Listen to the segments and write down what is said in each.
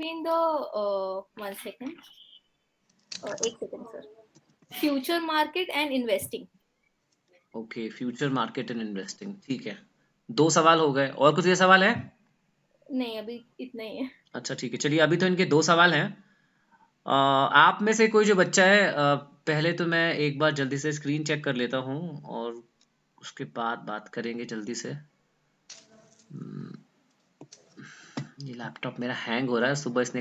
In the 1 second, 1 second, sir. Future market and investing. Okay, future market and investing, ठीक है। 2 सवाल हो गए, और कुछ ये सवाल है? नहीं, अभी इतना ही है। अच्छा ठीक है, चलिए अभी तो इनके 2 सवाल हैं। आप में से कोई जो बच्चा है, पहले तो मैं एक बार जल्दी से स्क्रीन चेक कर लेता हूँ और उसके बाद बात करेंगे जल्दी से। ये लैपटॉप मेरा हैंग हो रहा है, सुबह इसने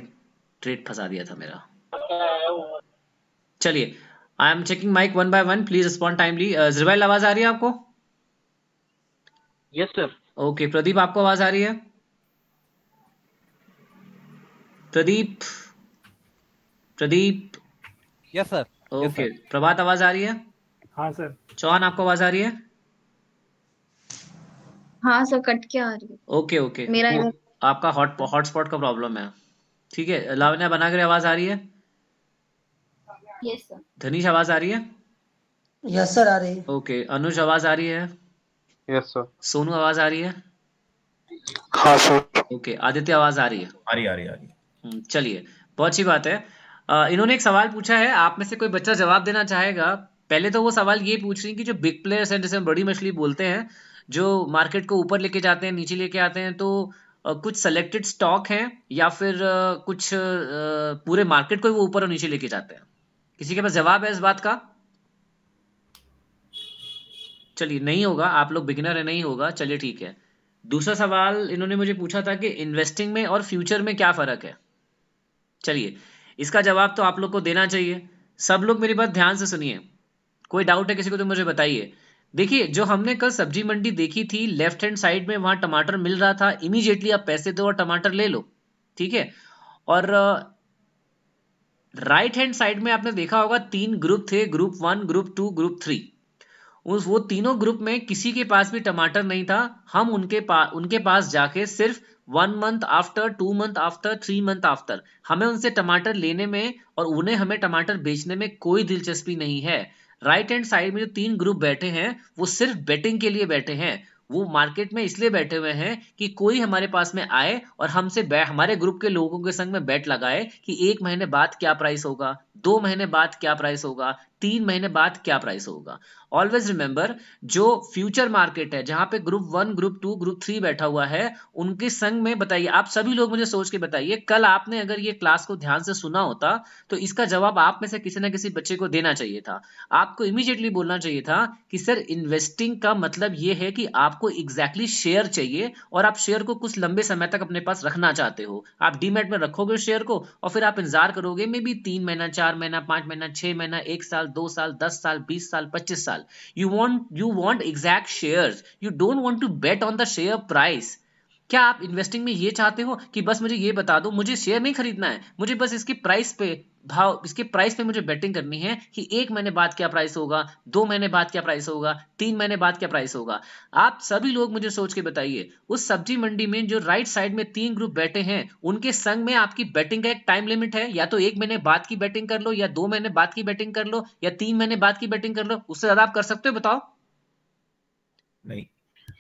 ट्रेड फंसा दिया था मेरा। चलिए, I am checking mic one by one, please respond timely. Zubail, आवाज आ रही है आपको? Yes sir. ओके, प्रदीप आपको आवाज आ रही है? Pradeep, Pradeep. Yes sir. Okay, Prabhat आवाज आ रही है? हाँ सर। चौहान आपको आवाज आ रही है? हाँ सर, कट के आ रही है। ओके ओके, मेरा वो आपका हॉटस्पॉट का प्रॉब्लम है। ठीक है, लावण्या बनाकर आवाज आ रही है? Yes sir. धनीश आवाज आ रही है? यस सर, आ रही है। ओके, अनुज आवाज आ रही है? Yes sir. सोनू आवाज आ रही है? हाँ सर। ओके, आदित्य आवाज आ रही है? आ रही है। चलिए, बहुत अच्छी बात है। इन्होंने एक सवाल पूछा है, आप में से कोई बच्चा जवाब देना चाहेगा? पहले तो वो सवाल ये पूछ रही कि जो बिग प्लेयर्स हैं, जैसे हम बड़ी मछली बोलते हैं, जो मार्केट को ऊपर लेके जाते हैं, नीचे लेके आते हैं, तो कुछ सेलेक्टेड स्टॉक हैं या फिर कुछ पूरे मार्केट को ही वो ऊपर और नीचे लेके जाते हैं? किसी के पास जवाब है इस बात का? चलिए, नहीं होगा, आप लोग बिगिनर है, नहीं होगा, चलिए ठीक है। दूसरा सवाल इन्होंने मुझे पूछा था कि इन्वेस्टिंग में और फ्यूचर में क्या फर्क है। चलिए, इसका जवाब तो आप लोग को देना चाहिए। सब लोग मेरी बात ध्यान से सुनिए, कोई डाउट है किसी को तो मुझे बताइए। देखिए, जो हमने कल सब्जी मंडी देखी थी, लेफ्ट हैंड साइड में वहां टमाटर मिल रहा था, इमीडिएटली आप पैसे दो और टमाटर ले लो, ठीक है। और राइट हैंड साइड में आपने देखा होगा 3 ग्रुप थे, ग्रुप 1, ग्रुप 2, ग्रुप 3। वो तीनों ग्रुप में किसी के पास भी टमाटर नहीं था। हम उनके पास जाके सिर्फ 1 month after, 2 month after, 3 month after, हमें उनसे टमाटर लेने में और उन्हें हमें टमाटर बेचने में कोई दिलचस्पी नहीं है। राइट हैंड साइड में जो 3 ग्रुप बैठे हैं, वो सिर्फ बेटिंग के लिए बैठे हैं। वो मार्केट में इसलिए बैठे हुए हैं कि कोई हमारे पास में आए और हमसे हमारे ग्रुप के लोगों के संग में बैट लगाए कि 1 महीने बाद क्या प्राइस होगा, 2 महीने बाद क्या प्राइस होगा, 3 महीने बाद क्या प्राइस होगा। ऑलवेज रिमेंबर, जो फ्यूचर मार्केट है, जहां पे ग्रुप 1, ग्रुप 2, ग्रुप 3 बैठा हुआ है, उनके संग में बताइए, आप सभी लोग मुझे सोच के बताइए, कल आपने अगर ये क्लास को ध्यान से सुना होता तो इसका जवाब आप में से किसी ना किसी बच्चे को देना चाहिए था। आपको इमीडिएटली बोलना चाहिए था कि सर, इन्वेस्टिंग का मतलब ये है कि आपको एग्जैक्टली शेयर चाहिए और आप शेयर को कुछ लंबे समय तक अपने पास रखना चाहते हो। आप डीमैट में रखोगे शेयर को और फिर आप इंतजार करोगे मे बी 3 महीना, 4 महीना, 5 महीना, 6 महीना, 1 साल, 2 साल, 10 साल, 20 साल, 25 साल। You want exact shares. You don't want to bet on the share price. क्या आप इन्वेस्टिंग में ये चाहते हो कि बस मुझे ये बता दो, मुझे शेयर नहीं खरीदना है, मुझे बस इसके प्राइस पे मुझे बेटिंग करनी है कि 1 महीने बाद क्या प्राइस होगा, 2 महीने बाद क्या प्राइस होगा, 3 महीने बाद क्या प्राइस होगा। आप सभी लोग मुझे सोच के बताइए, उस सब्जी मंडी में जो राइट साइड में 3 ग्रुप बैठे हैं, उनके संग में आपकी बेटिंग का एक टाइम लिमिट है, या तो 1 महीने बाद की बेटिंग कर लो, या 2 महीने बाद की बेटिंग कर लो, या 3 महीने बाद की बेटिंग कर लो। उससे ज्यादा आप कर सकते हो? बताओ, नहीं,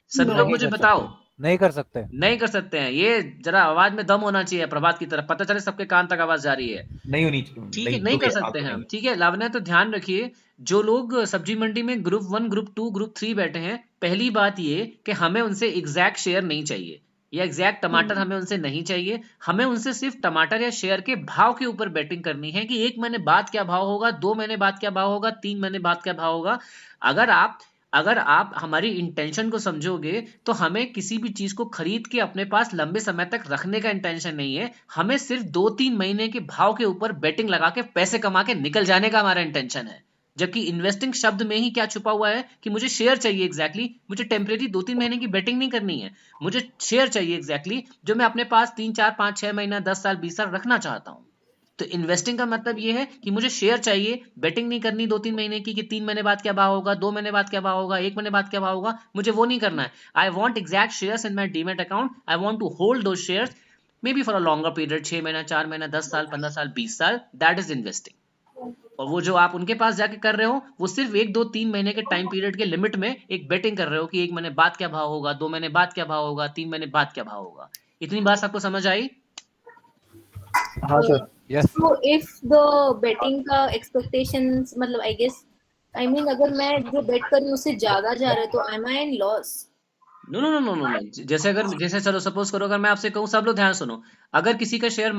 सभी लोग मुझे बताओ। नहीं कर सकते। नहीं कर सकते हैं। ये जरा आवाज में दम होना चाहिए प्रभात की तरफ, पता चले सबके कान तक आवाज जा रही है। नहीं होनी चाहिए। ठीक है, नहीं कर सकते हैं हम, ठीक है। लावण्या, तो ध्यान रखिए, जो लोग सब्जी मंडी में ग्रुप 1, ग्रुप 2, ग्रुप 3 बैठे हैं, पहली बात ये कि हमें उनसे एग्जैक्ट शेयर नहीं चाहिए या एग्जैक्ट टमाटर हमें उनसे नहीं चाहिए। हमें उनसे सिर्फ टमाटर या शेयर के भाव के ऊपर बेटिंग करनी है कि 1 महीने बाद क्या भाव होगा, 2 महीने बाद क्या भाव होगा, 3 महीने बाद क्या भाव होगा। अगर आप हमारी इंटेंशन को समझोगे तो हमें किसी भी चीज को खरीद के अपने पास लंबे समय तक रखने का इंटेंशन नहीं है, हमें सिर्फ 2-3 महीने के भाव के ऊपर बेटिंग लगा के पैसे कमा के निकल जाने का हमारा इंटेंशन है। जबकि इन्वेस्टिंग शब्द में ही क्या छुपा हुआ है कि मुझे शेयर चाहिए एग्जैक्टली, मुझे टेम्परेरी 2-3 महीने की बेटिंग नहीं करनी है, मुझे शेयर चाहिए एग्जैक्टली जो मैं अपने पास 3, 4, 5, 6 महीना, 10 साल, 20 साल रखना चाहता हूं। तो इन्वेस्टिंग का मतलब ये है कि मुझे शेयर चाहिए, बेटिंग नहीं करनी 2-3 महीने की कि 3 महीने बाद क्या भाव होगा, 2 महीने बाद क्या भाव होगा, 1 महीने बाद क्या भाव होगा, मुझे वो नहीं करना है। I want exact shares in my demat account, I want to hold those shares maybe for a longer period, 6 महीना, 4 महीना, 10 साल, 15 साल, 20 साल, दैट इज इन्वेस्टिंग। और वो जो आप उनके पास जाके कर रहे हो, वो सिर्फ 1, 2, 3 महीने के टाइम पीरियड के लिमिट में एक बेटिंग कर रहे हो कि 1 महीने बाद क्या भाव होगा, 2 महीने बाद क्या भाव होगा, 3 महीने बाद क्या भाव होगा। इतनी बात आपको समझ आई? हाँ sir. Yes So if the betting का expectations मतलब I guess I mean अगर मैं जो bet कर रही हूँ उससे ज्यादा जा रहा है तो am I in loss? No no no no no no, जैसे चलो सपोज करो, अगर मैं आपसे कहूँ, सब लोग ध्यान सुनो, अगर किसी का शेयर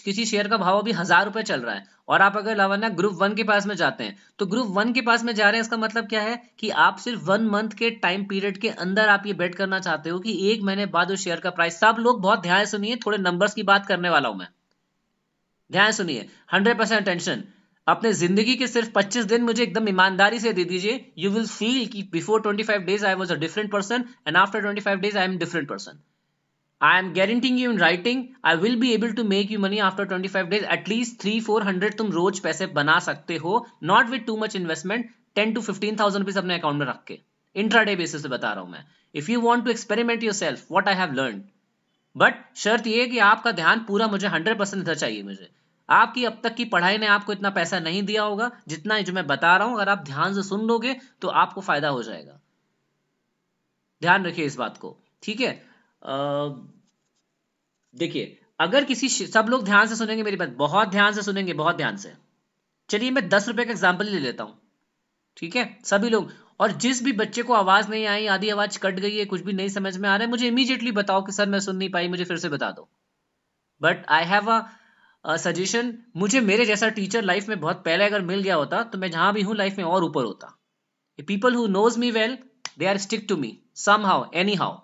किसी शेयर का भाव अभी 1000 रुपए चल रहा है और आप अगर लावण्या ग्रुप 1 के पास में जाते हैं, तो ग्रुप 1 के पास में जा रहे हैं, इसका मतलब क्या है कि आप सिर्फ 1 मंथ के टाइम पीरियड के अंदर आप ये बेट करना चाहते हो कि 1 महीने बाद उस शेयर का प्राइस, सब लोग बहुत ध्यान से सुनिए, थोड़े नंबर्स की बात करने वाला हूं मैं, ध्यान सुनिए, 100% अटेंशन। अपने जिंदगी के सिर्फ 25 दिन मुझे एकदम ईमानदारी से दे दीजिए, यू विल फील कि before 25 days I was a different person and after 25 days I am different person. I am guaranteeing you in writing, I will be able to make you money after 25 days, at least 300-400 तुम रोज पैसे बना सकते हो, not with too much investment, 10 to 15,000 rupees अपने account में रख के, इंट्राडे बेसिस से बता रहा हूं मैं। If you want to experiment yourself what I have learn, but शर्त यह है कि आपका ध्यान पूरा मुझे 100% इधर चाहिए। मुझे आपकी अब तक की पढ़ाई ने आपको इतना पैसा नहीं दिया होगा जितना जो मैं बता रहा हूं, अगर आप ध्यान से सुन लोगे तो आपको फायदा हो जाएगा, ध्यान रखिए इस बात को, ठीक है। देखिए, अगर किसी सब लोग ध्यान से सुनेंगे मेरी बात, बहुत ध्यान से सुनेंगे, बहुत ध्यान से। चलिए मैं 10 रुपए का एग्जाम्पल ले लेता हूं, ठीक है सभी लोग, और जिस भी बच्चे को आवाज नहीं आई, आधी आवाज कट गई है, कुछ भी नहीं समझ में आ रहा है, मुझे इमीडिएटली बताओ कि सर मैं सुन नहीं पाई, मुझे फिर से बता दो। But I have a suggestion, मुझे मेरे जैसा टीचर लाइफ में बहुत पहले अगर मिल गया होता तो मैं जहां भी हूं लाइफ में और ऊपर होता। People who knows me well they are stick to me somehow anyhow,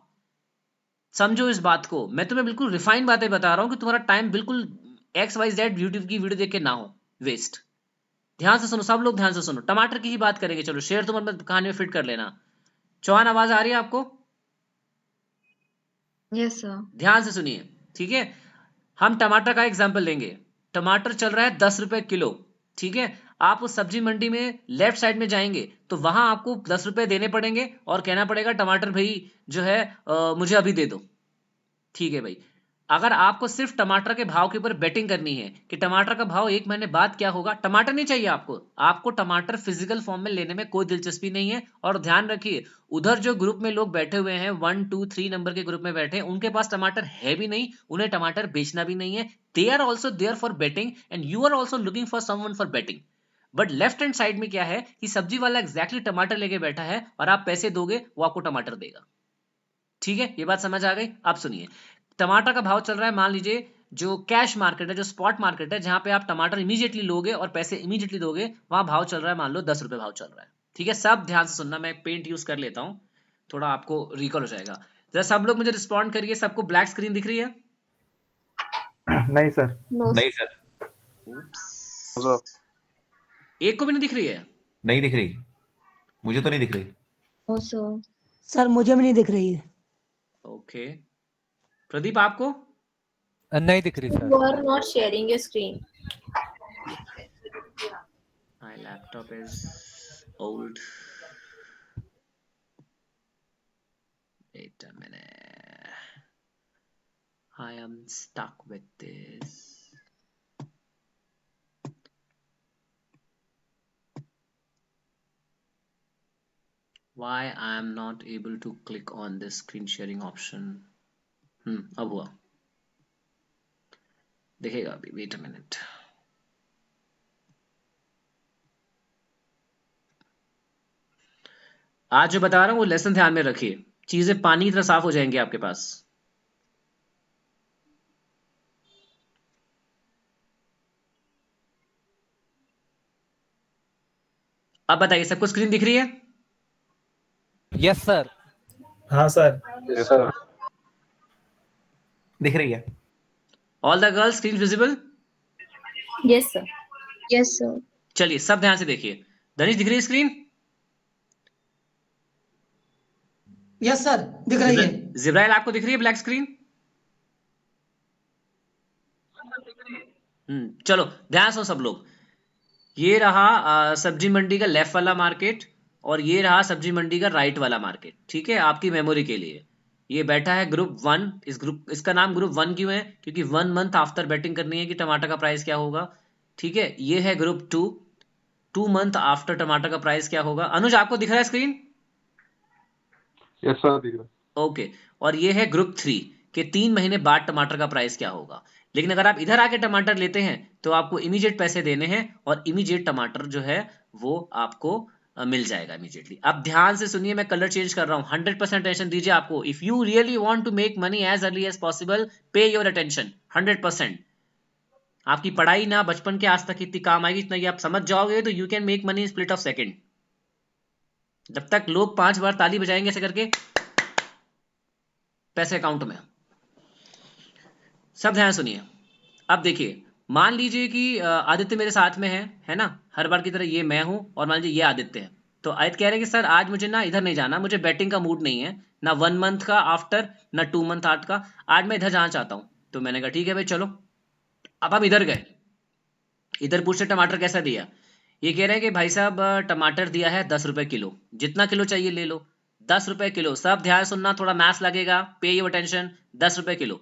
समझो इस बात को, मैं तुम्हें बिल्कुल रिफाइंड बातें बता रहा हूं कि तुम्हारा टाइम बिल्कुल XYZ यूट्यूब की वीडियो देख के ना हो वेस्ट। ध्यान से सुनो सब लोग, ध्यान से सुनो, टमाटर की ही बात करेंगे, चलो शेयर तुम अपने कहानी में फिट कर लेना। चौहान आवाज आ रही है आपको? Yes sir. ध्यान से सुनिए, ठीक है। हम टमाटर का एग्जाम्पल लेंगे, टमाटर चल रहा है 10 रुपए किलो, ठीक है। आप उस सब्जी मंडी में लेफ्ट साइड में जाएंगे तो वहां आपको 10 रुपए देने पड़ेंगे और कहना पड़ेगा टमाटर भाई जो है मुझे अभी दे दो, ठीक है भाई। अगर आपको सिर्फ टमाटर के भाव के ऊपर बेटिंग करनी है कि टमाटर का भाव 1 महीने बाद क्या होगा, टमाटर नहीं चाहिए आपको, आपको टमाटर फिजिकल फॉर्म में लेने में कोई दिलचस्पी नहीं है। और ध्यान रखिए, उधर जो ग्रुप में लोग बैठे हुए हैं 1 2 3 नंबर के ग्रुप में बैठे हैं, उनके पास टमाटर है भी नहीं, उन्हें टमाटर बेचना भी नहीं है, they are also there for betting and you are also looking for someone for betting. But left hand side में क्या है कि सब्जी वाला एग्जैक्टली टमाटर लेके बैठा है और आप पैसे दोगे वो आपको टमाटर देगा, ठीक है। ये बात समझ आ गई? आप सुनिए, टमाटर का भाव चल रहा है, मान लीजिए जो कैश मार्केट है, जो स्पॉट मार्केट है, जहां पे आप टमाटर इमीडिएटली लोगे और पैसे इमीडिएटली दोगे, वहां भाव चल रहा है मान लो 10 रुपए भाव चल रहा है, ठीक है। सब ध्यान से सुनना, मैं पेंट यूज कर लेता हूं, थोड़ा आपको रिकॉल हो जाएगा। जरा सब लोग मुझे रिस्पॉन्ड करिए, सबको ब्लैक स्क्रीन दिख रही है? नहीं सर। No. नहीं सर। एक को भी नहीं दिख रही है? नहीं दिख रही, मुझे तो नहीं दिख रही। ओ सर। सर मुझे भी नहीं दिख रही है। ओके, प्रदीप आपको? नहीं दिख रही You sir. are not sharing your screen. My laptop is old. Wait a minute. I am stuck with this. Why I am not able to click on this screen sharing option? अब हुआ, देखेगा अभी, wait a minute. आज जो बता रहा हूं वो लेसन ध्यान में रखिए, चीजें पानी की तरह साफ हो जाएंगी आपके पास। अब बताइए, सबको स्क्रीन दिख रही है? Yes sir. हाँ सर। Yes sir. दिख रही है। All the girls screen visible? Yes sir. Yes sir. चलिए सब ध्यान से देखिए, धनीश दिख रही है स्क्रीन? यस सर दिख रही है। जिब्राइल आपको दिख रही है ब्लैक स्क्रीन? चलो ध्यान से सब लोग, ये रहा सब्जी मंडी का लेफ्ट वाला मार्केट और ये रहा सब्जी मंडी का राइट वाला मार्केट, ठीक है। आपकी मेमोरी के लिए ये बैठा है ग्रुप 1, इसका नाम ग्रुप 1 क्यों है? क्योंकि 1 मंथ आफ्टर बैटिंग करनी है कि टमाटर का प्राइस क्या होगा, ठीक है। ये है ग्रुप 2, 2 मंथ आफ्टर टमाटर का प्राइस क्या होगा। अनुज आपको दिख रहा है स्क्रीन? यस सर दिख रहा है। ओके, और ये है ग्रुप 3 के 3 महीने बाद टमाटर का प्राइस क्या होगा। लेकिन अगर आप इधर आके टमाटर लेते हैं तो आपको इमीडिएट पैसे देने हैं और इमीडिएट टमाटर जो है वो आपको मिल जाएगा इमीडिएटली। अब ध्यान से सुनिए, मैं कलर चेंज कर रहा हूँ, 100% अटेंशन दीजिए आपको। If you really want to make money as early as possible, pay your attention 100%। आपकी पढ़ाई ना बचपन के आज तक इतनी काम आएगी, इतना ये आप समझ जाओगे तो you can make money in split of second. जब तक लोग 5 बार ताली बजाएंगे ऐसे करके पैसे अकाउंट में। सब ध्यान सुनिए। अब देखिए, मान लीजिए कि आदित्य मेरे साथ में है ना, हर बार की तरह ये मैं हूं और मान लीजिए ये आदित्य है। तो आदित्य कह रहे हैं कि सर आज मुझे ना इधर नहीं जाना, मुझे बैटिंग का मूड नहीं है, ना 1 मंथ का आफ्टर ना 2 मंथ आफ्टर का, आज मैं इधर जाना चाहता हूं। तो मैंने कहा ठीक है भाई चलो। अब हम इधर गए, इधर पूछते टमाटर कैसा दिया। ये कह रहे हैं कि भाई साहब टमाटर दिया है 10 रुपए किलो, जितना किलो चाहिए ले लो, 10 रुपए किलो। सब ध्यान सुनना, थोड़ा मैथ्स लगेगा, पे योर अटेंशन। 10 रुपए किलो।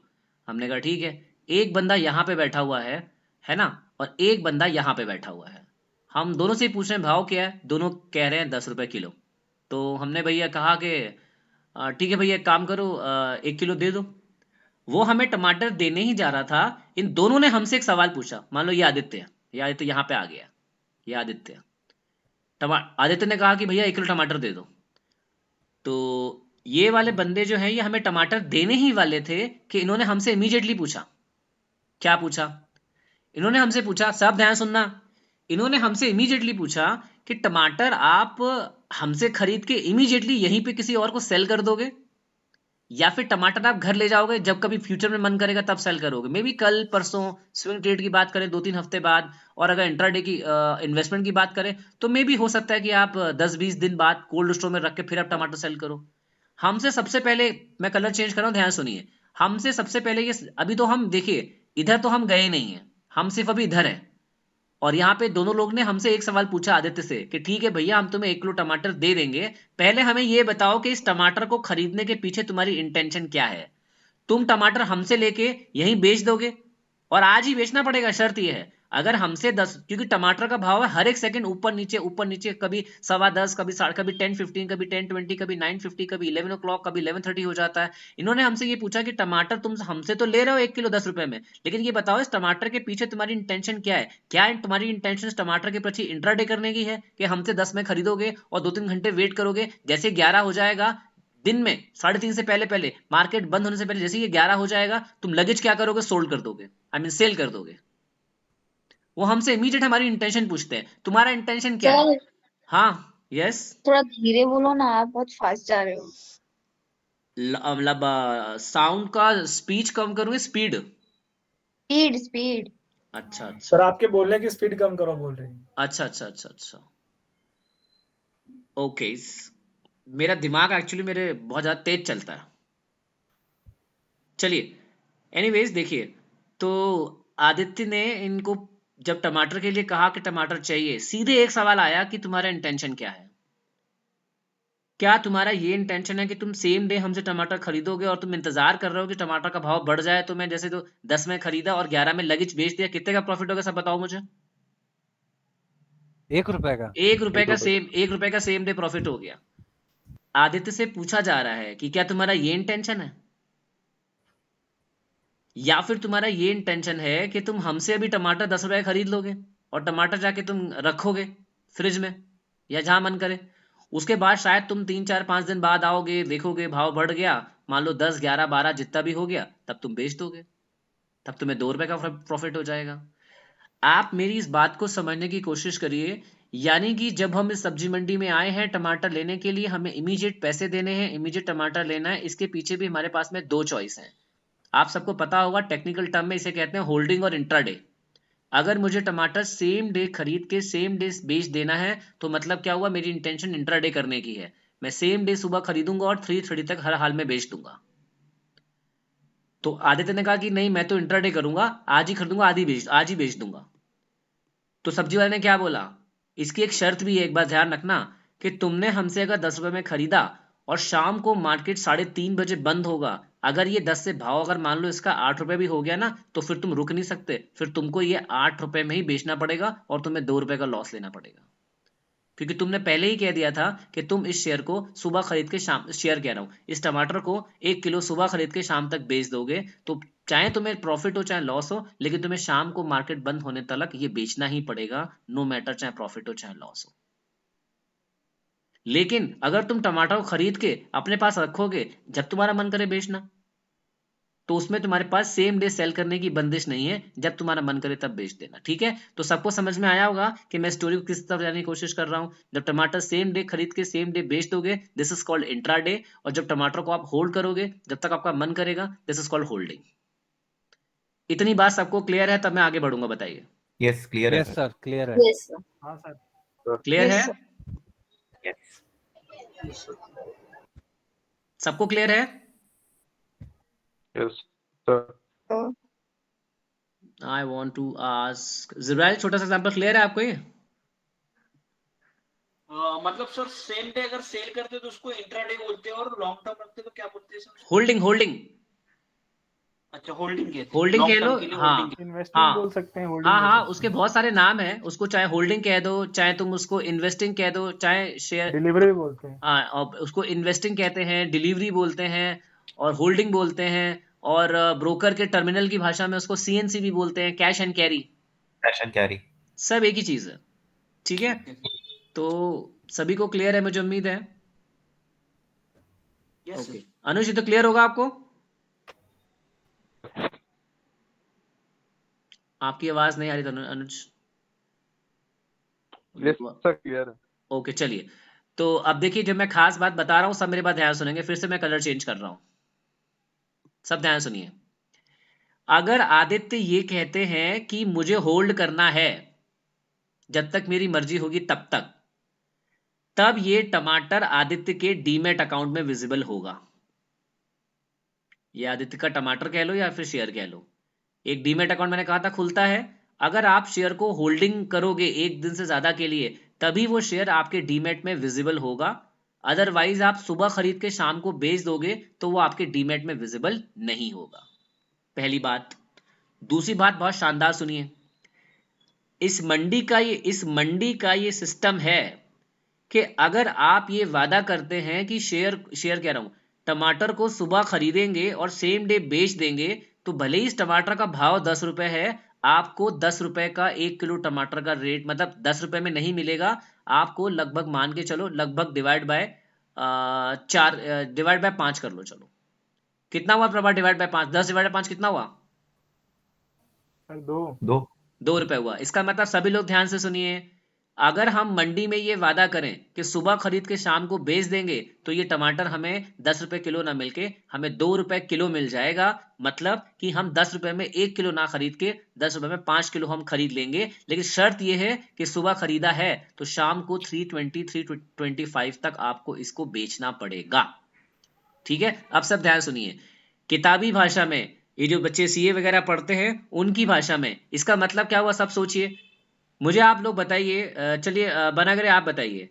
हमने कहा ठीक है। एक बंदा यहाँ पे बैठा हुआ है ना, और एक बंदा यहाँ पे बैठा हुआ है। हम दोनों से पूछ रहे हैं भाव क्या है, दोनों कह रहे हैं 10 रुपए किलो। तो हमने भैया कहा कि ठीक है भैया एक काम करो, 1 किलो दे दो। वो हमें टमाटर देने ही जा रहा था, इन दोनों ने हमसे एक सवाल पूछा। मान लो ये आदित्य है, ये आदित्य यहाँ पे आ गया, ये आदित्य। आदित्य ने कहा कि भैया 1 किलो टमाटर दे दो। तो ये वाले बंदे जो हैं ये हमें टमाटर देने ही वाले थे कि इन्होंने हमसे इमीडिएटली पूछा। क्या पूछा? इन्होंने हमसे पूछा, सब ध्यान सुनना, इन्होंने हमसे इमीडिएटली पूछा कि टमाटर आप हमसे खरीद के इमीडिएटली यहीं पे किसी और को सेल कर दोगे, या फिर टमाटर आप घर ले जाओगे, जब कभी फ्यूचर में मन करेगा तब सेल करोगे। मे बी कल परसों स्विंग ट्रेड की बात करें 2-3 हफ्ते बाद, और अगर इंट्राडे की इन्वेस्टमेंट की बात करें तो मे बी हो सकता है कि आप 10-20 दिन बाद कोल्ड स्टोर में रख के फिर आप टमाटर सेल करो। हमसे सबसे पहले, मैं कलर चेंज कर रहा हूं, ध्यान सुनिए, हमसे सबसे पहले ये, अभी तो हम देखिए इधर तो हम गए नहीं है, हम सिर्फ अभी इधर है, और यहाँ पे दोनों लोग ने हमसे एक सवाल पूछा आदित्य से कि ठीक है भैया हम तुम्हें 1 किलो टमाटर दे देंगे, पहले हमें ये बताओ कि इस टमाटर को खरीदने के पीछे तुम्हारी इंटेंशन क्या है। तुम टमाटर हमसे लेके यहीं बेच दोगे, और आज ही बेचना पड़ेगा, शर्त ये है। अगर हमसे 10, क्योंकि टमाटर का भाव है हर एक सेकंड ऊपर नीचे, कभी 10:15, कभी 10:15, कभी 10:20, कभी 9:50, कभी 11 o'clock, कभी 11:30 हो जाता है। इन्होंने हमसे ये पूछा कि टमाटर तुम हमसे तो ले रहे हो 1 किलो 10 रुपए में, लेकिन ये बताओ इस टमाटर के पीछे तुम्हारी इंटेंशन क्या है। क्या तुम्हारी इंटेंशन इस टमाटर के प्रति इंट्राडे करने की है कि हमसे 10 में खरीदोगे और 2-3 घंटे वेट करोगे, जैसे 11 हो जाएगा दिन में 3:30 से पहले मार्केट बंद होने से पहले, जैसे ये 11 हो जाएगा तुम लगेज क्या करोगे, सोल्ड कर दोगे, आई मीन सेल कर दोगे। वो हमसे इमीडिएट हमारी इंटेंशन पूछते हैं, तुम्हारा इंटेंशन क्या है। हाँ यस, थोड़ा धीरे बोलो ना, आप बहुत फास्ट जा रहे हो। मतलब साउंड का स्पीच कम करूंगे, स्पीड। Speed speed. अच्छा अच्छा सर आपके बोलने की स्पीड कम करो बोल रहे हैं। अच्छा ओके। मेरा दिमाग एक्चुअली मेरे बहुत ज्यादा तेज चलता है। चलिए एनीवेज देखिए, तो आदित्य ने इनको जब टमाटर के लिए कहा कि टमाटर चाहिए, सीधे एक सवाल आया कि तुम्हारा इंटेंशन क्या है। क्या तुम्हारा ये इंटेंशन है कि तुम सेम डे हमसे टमाटर खरीदोगे और तुम इंतजार कर रहे हो कि टमाटर का भाव बढ़ जाए, तो मैं जैसे तो 10 में खरीदा और 11 में लगेज बेच दिया, कितने का प्रॉफिट होगा सब बताओ मुझे। 1 रुपए का। 1 रुपए का सेम डे प्रॉफिट हो गया। आदित्य से पूछा जा रहा है कि क्या तुम्हारा ये इंटेंशन है, या फिर तुम्हारा ये इंटेंशन है कि तुम हमसे अभी टमाटर 10 रुपए खरीद लोगे और टमाटर जाके तुम रखोगे फ्रिज में या जहां मन करे, उसके बाद शायद तुम 3-4-5 दिन बाद आओगे, देखोगे भाव बढ़ गया, मान लो 10, 11, 12 जितना भी हो गया, तब तुम बेच दोगे, तब तुम्हें 2 रुपए का प्रॉफिट हो जाएगा। आप मेरी इस बात को समझने की कोशिश करिए, यानी कि जब हम इस सब्जी मंडी में आए हैं टमाटर लेने के लिए, हमें इमीडिएट पैसे देने हैं, इमीडिएट टमाटर लेना है, इसके पीछे भी हमारे पास में 2 चॉइस हैं। आप सबको पता होगा टेक्निकल टर्म में इसे कहते हैं होल्डिंग और इंट्राडे। अगर मुझे टमाटर सेम डे खरीद के सेम डे बेच देना है तो मतलब क्या हुआ, मेरी इंटेंशन इंट्राडे करने की है। मैं सेम डे सुबह खरीदूंगा और 3:30 तक हर हाल में बेच दूंगा। तो आदित्य ने कहा कि नहीं मैं तो इंट्राडे करूंगा, आज ही खरीदूंगा, आज ही बेच दूंगा। तो सब्जी वाले ने क्या बोला, इसकी एक शर्त भी है, एक बात ध्यान रखना कि तुमने हमसे अगर 10 रुपए में खरीदा और शाम को मार्केट 3:30 बजे बंद होगा, अगर ये 10 से भाव अगर मान लो इसका 8 रुपए भी हो गया ना, तो फिर तुम रुक नहीं सकते, फिर तुमको ये 8 रुपए में ही बेचना पड़ेगा और तुम्हें 2 रुपए का लॉस लेना पड़ेगा, क्योंकि तुमने पहले ही कह दिया था कि तुम इस शेयर को सुबह खरीद के शाम, शेयर कह रहा हूं, इस टमाटर को 1 किलो सुबह खरीद के शाम तक बेच दोगे, तो चाहे तुम्हें प्रॉफिट हो चाहे लॉस हो, लेकिन तुम्हें शाम को मार्केट बंद होने तक ये बेचना ही पड़ेगा, नो मैटर चाहे प्रॉफिट हो चाहे लॉस हो। लेकिन अगर तुम टमाटर को खरीद के अपने पास रखोगे, जब तुम्हारा मन करे बेचना, तो उसमें तुम्हारे पास सेम डे सेल करने की बंदिश नहीं है, जब तुम्हारा मन करे तब बेच देना। ठीक है, तो सबको समझ में आया होगा कि मैं स्टोरी को किस तरफ जाने की कोशिश कर रहा हूं। जब टमाटर सेम डे खरीद के सेम डे बेच दोगे, this is called intra day, और जब टमाटर को आप होल्ड करोगे जब तक आपका मन करेगा, दिस इज कॉल्ड होल्डिंग। इतनी बात सबको क्लियर है? तब मैं आगे बढ़ूंगा, बताइए। यस क्लियर है यस सर, क्लियर है। Yes sir. हाँ सर। क्लियर Yes, है? sir. यस सबको क्लियर है? Yes sir. So, I want to ask Jibrail, छोटा सा एग्जाम्पल क्लियर है आपको ये? मतलब सर सेम डे अगर सेल करते तो उसको इंट्राडे बोलते हैं, और लॉन्ग टर्म रखते तो क्या बोलते हैं सर? होल्डिंग, होल्डिंग, अच्छा होल्डिंग कहते हैं, होल्डिंग लॉन्ग कह लो। टर्म के लिए हाँ होल्डिंग। इन्वेस्टिंग हाँ बोल सकते हैं, होल्डिंग हाँ बोल हाँ, सकते उसके बहुत सारे नाम हैं, उसको चाहे होल्डिंग कह दो, चाहे तुम उसको इन्वेस्टिंग कह दो, चाहे हैं, शेयर, डिलीवरी बोलते हैं। हाँ, और उसको इन्वेस्टिंग कहते हैं, डिलीवरी बोलते हैं, और होल्डिंग बोलते हैं, और ब्रोकर के टर्मिनल की भाषा में उसको सीएनसी भी बोलते हैं, cash and carry, cash and carry. सब एक ही चीज है। ठीक है, तो सभी को क्लियर है, मुझे उम्मीद है। यस ओके, अनुज, ये तो क्लियर होगा आपको? आपकी आवाज नहीं आ रही, अनुज। यस सर क्लियर है। ओके, चलिए, तो अब देखिए, जब मैं खास बात बता रहा हूं सब मेरे बात ध्यान सुनेंगे, फिर से मैं कलर चेंज कर रहा हूं, सब ध्यान सुनिए। अगर आदित्य ये कहते हैं कि मुझे होल्ड करना है जब तक मेरी मर्जी होगी तब तक, तब ये टमाटर आदित्य के डीमैट अकाउंट में विजिबल होगा। ये आदित्य का टमाटर कह लो या फिर शेयर कह लो, एक डीमैट अकाउंट मैंने कहा था खुलता है। अगर आप शेयर को होल्डिंग करोगे एक दिन से ज्यादा के लिए, तभी वो शेयर आपके डीमैट में विजिबल होगा। अदरवाइज आप सुबह खरीद के शाम को बेच दोगे तो वो आपके डीमैट में विजिबल नहीं होगा। पहली बात। दूसरी बात बहुत शानदार सुनिए, इस मंडी का ये सिस्टम है कि अगर आप ये वादा करते हैं कि शेयर कह रहा हूं, टमाटर को सुबह खरीदेंगे और सेम डे बेच देंगे, तो भले ही इस टमाटर का भाव 10 रुपए है, आपको 10 रुपए का 1 किलो टमाटर का रेट, मतलब 10 रुपए में नहीं मिलेगा आपको, लगभग मान के चलो, लगभग डिवाइड बाय 5 कर लो। चलो, कितना हुआ Prabha divide by 5? 10 divide by 5 कितना हुआ? सर दो। 2 रुपए हुआ। इसका मतलब सभी लोग ध्यान से सुनिए, अगर हम मंडी में ये वादा करें कि सुबह खरीद के शाम को बेच देंगे, तो ये टमाटर हमें 10 रुपए किलो ना मिलके हमें 2 रुपए किलो मिल जाएगा। मतलब कि हम 10 रुपए में 1 किलो ना खरीद के 10 रुपए में 5 किलो हम खरीद लेंगे। लेकिन शर्त ये है कि सुबह खरीदा है तो शाम को 320 325 तक आपको इसको बेचना पड़ेगा। ठीक है, अब सब ध्यान सुनिए, किताबी भाषा में, ये जो बच्चे सीए वगैरह पढ़ते हैं उनकी भाषा में इसका मतलब क्या हुआ, सब सोचिए। मुझे आप लोग बताइए, चलिए बनागरे आप बताइए,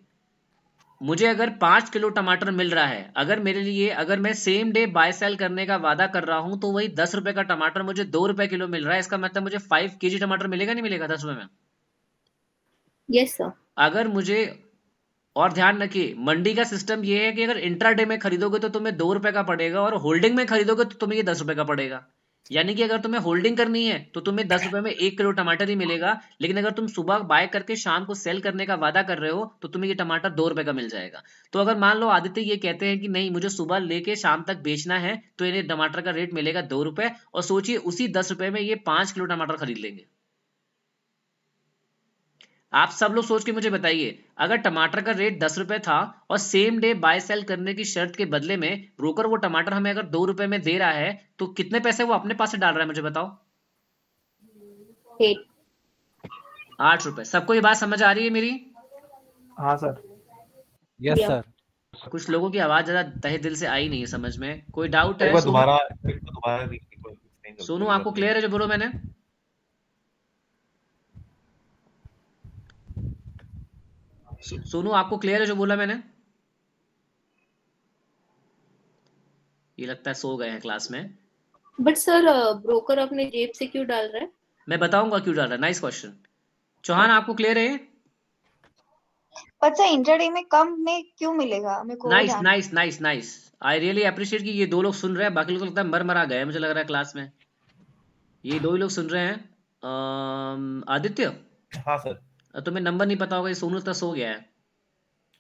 मुझे अगर 5 किलो टमाटर मिल रहा है, अगर मेरे लिए, अगर मैं सेम डे बाय सेल करने का वादा कर रहा हूं, तो वही 10 रुपए का टमाटर मुझे 2 रुपए किलो मिल रहा है, इसका मतलब मुझे 5 केजी टमाटर मिलेगा नहीं मिलेगा 10 रुपए में? Yes sir. अगर मुझे, और ध्यान रखिए, मंडी का सिस्टम ये है कि अगर इंट्राडे में खरीदोगे तो तुम्हें 2 रुपए का पड़ेगा, और होल्डिंग में खरीदोगे तो तुम्हें ये 10 रुपए का पड़ेगा। यानी कि अगर तुम्हें होल्डिंग करनी है तो तुम्हें 10 रुपए में 1 किलो टमाटर ही मिलेगा, लेकिन अगर तुम सुबह बाय करके शाम को सेल करने का वादा कर रहे हो तो तुम्हें ये टमाटर 2 रुपए का मिल जाएगा। तो अगर मान लो आदित्य ये कहते हैं कि नहीं, मुझे सुबह लेके शाम तक बेचना है, तो इन्हें टमाटर का रेट मिलेगा 2 रुपए, और सोचिए उसी 10 रुपए में ये 5 किलो टमाटर खरीद लेंगे। आप सब लोग सोच के मुझे बताइए, अगर टमाटर का रेट 10 रुपए था और सेम डे बाय सेल करने की शर्त के बदले में ब्रोकर वो टमाटर हमें अगर 2 रुपए में दे रहा है, तो कितने पैसे वो अपने पास से डाल रहा है, मुझे बताओ? 8 रुपए। सबको ये बात समझ आ रही है मेरी? हाँ सर। Yes sir. कुछ लोगों की आवाज ज्यादा तहे दिल से आई नहीं है समझ में, कोई डाउट एक है? बार दोबारा explain कर सोनू दो, आपको क्लियर है जो बोलो मैंने? सोनू आपको क्लियर है जो बोला मैंने? ये लगता है सो गए हैं क्लास में। बट सर, ब्रोकर अपने जेब से क्यों डाल रहा है? मैं बताऊंगा क्यों डाल रहा है, नाइस क्वेश्चन। चौहान आपको क्लियर है? पर सर इंट्राडे में कम में क्यों मिलेगा मेरे को? Nice nice nice nice, I really appreciate कि ये 2 लोग सुन रहे हैं, बाकी लोग तो लगता है मर मरा गए, मुझे लग रहा है क्लास में। ये दो ही लोग सुन रहे हैं। आदित्य, हाँ सर। तुम्हें नंबर नहीं पता होगा, ये सोनू तो सो गया है।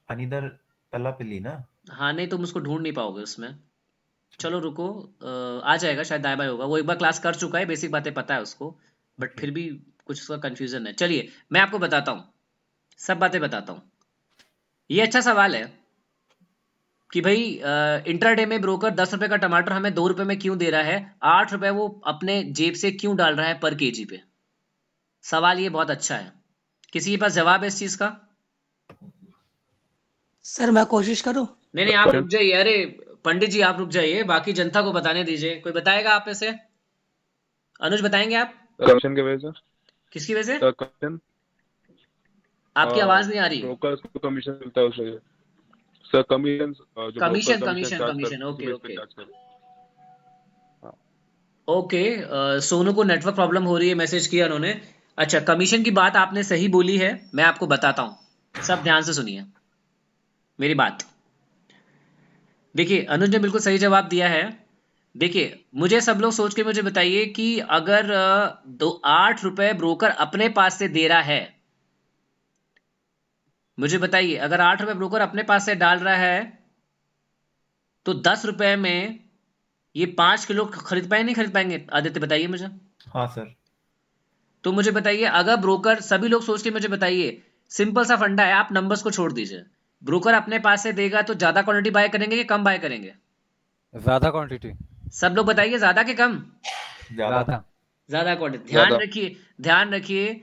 अनिदर पल्लापिल्ली ना? हाँ नहीं, तुम उसको ढूंढ नहीं पाओगे उसमें। चलो रुको, आ जाएगा शायद, दाएं बाएं होगा। वो एक बार क्लास कर चुका है, बेसिक बातें पता है उसको, बट Okay. फिर भी कुछ उसका कंफ्यूजन है। चलिए मैं आपको बताता हूँ, सब बातें बताता हूँ। ये अच्छा सवाल है कि भाई इंट्राडे में ब्रोकर 10 रुपए का टमाटर हमें 2 रुपए में क्यों दे रहा है, 8 रुपए वो अपने जेब से क्यों डाल रहा है पर केजी पे। सवाल ये बहुत अच्छा है। किसी के पास जवाब है इस चीज का? सर मैं कोशिश करूं? नहीं नहीं, आप रुक जाइए। अरे पंडित जी आप रुक जाइए, बाकी जनता को बताने दीजिए। कोई बताएगा आप में से? अनुज बताएंगे आप? कमीशन के वजह से। किसकी वजह से? सर कमीशन, आपकी आवाज नहीं आ रही। ब्रोकर्स को कमीशन मिलता है उससे। सर कमीशन, जो commission broker commission charge commission, करते हैं, ओके उसी पे ओके चार्ज करते हैं। ओके। सोनू को नेटवर्क प्रॉब्लम हो रही है, मैसेज किया उन्होंने। अच्छा, कमीशन की बात आपने सही बोली है, मैं आपको बताता हूँ, सब ध्यान से सुनिए मेरी बात। देखिए अनुज ने बिल्कुल सही जवाब दिया है। देखिए मुझे सब लोग सोच के मुझे बताइए कि अगर 8 रुपए ब्रोकर अपने पास से दे रहा है, मुझे बताइए अगर 8 रुपए ब्रोकर अपने पास से डाल रहा है तो 10 रुपए में ये 5 किलो खरीद पाएंगे नहीं खरीद पाएंगे? आदित्य बताइए मुझे। हाँ सर। तो मुझे बताइए, अगर ब्रोकर, सभी लोग सोच के मुझे बताइए, सिंपल सा फंडा है, आप नंबर्स को छोड़ दीजिए। ब्रोकर अपने पास से देगा तो ज्यादा क्वांटिटी बाय करेंगे कि कम बाय करेंगे? ज्यादा क्वांटिटी। सब लोग बताइए, ज्यादा कि कम? ज्यादा। ज्यादा क्वांटिटी। ज्यादा। ध्यान रखिए,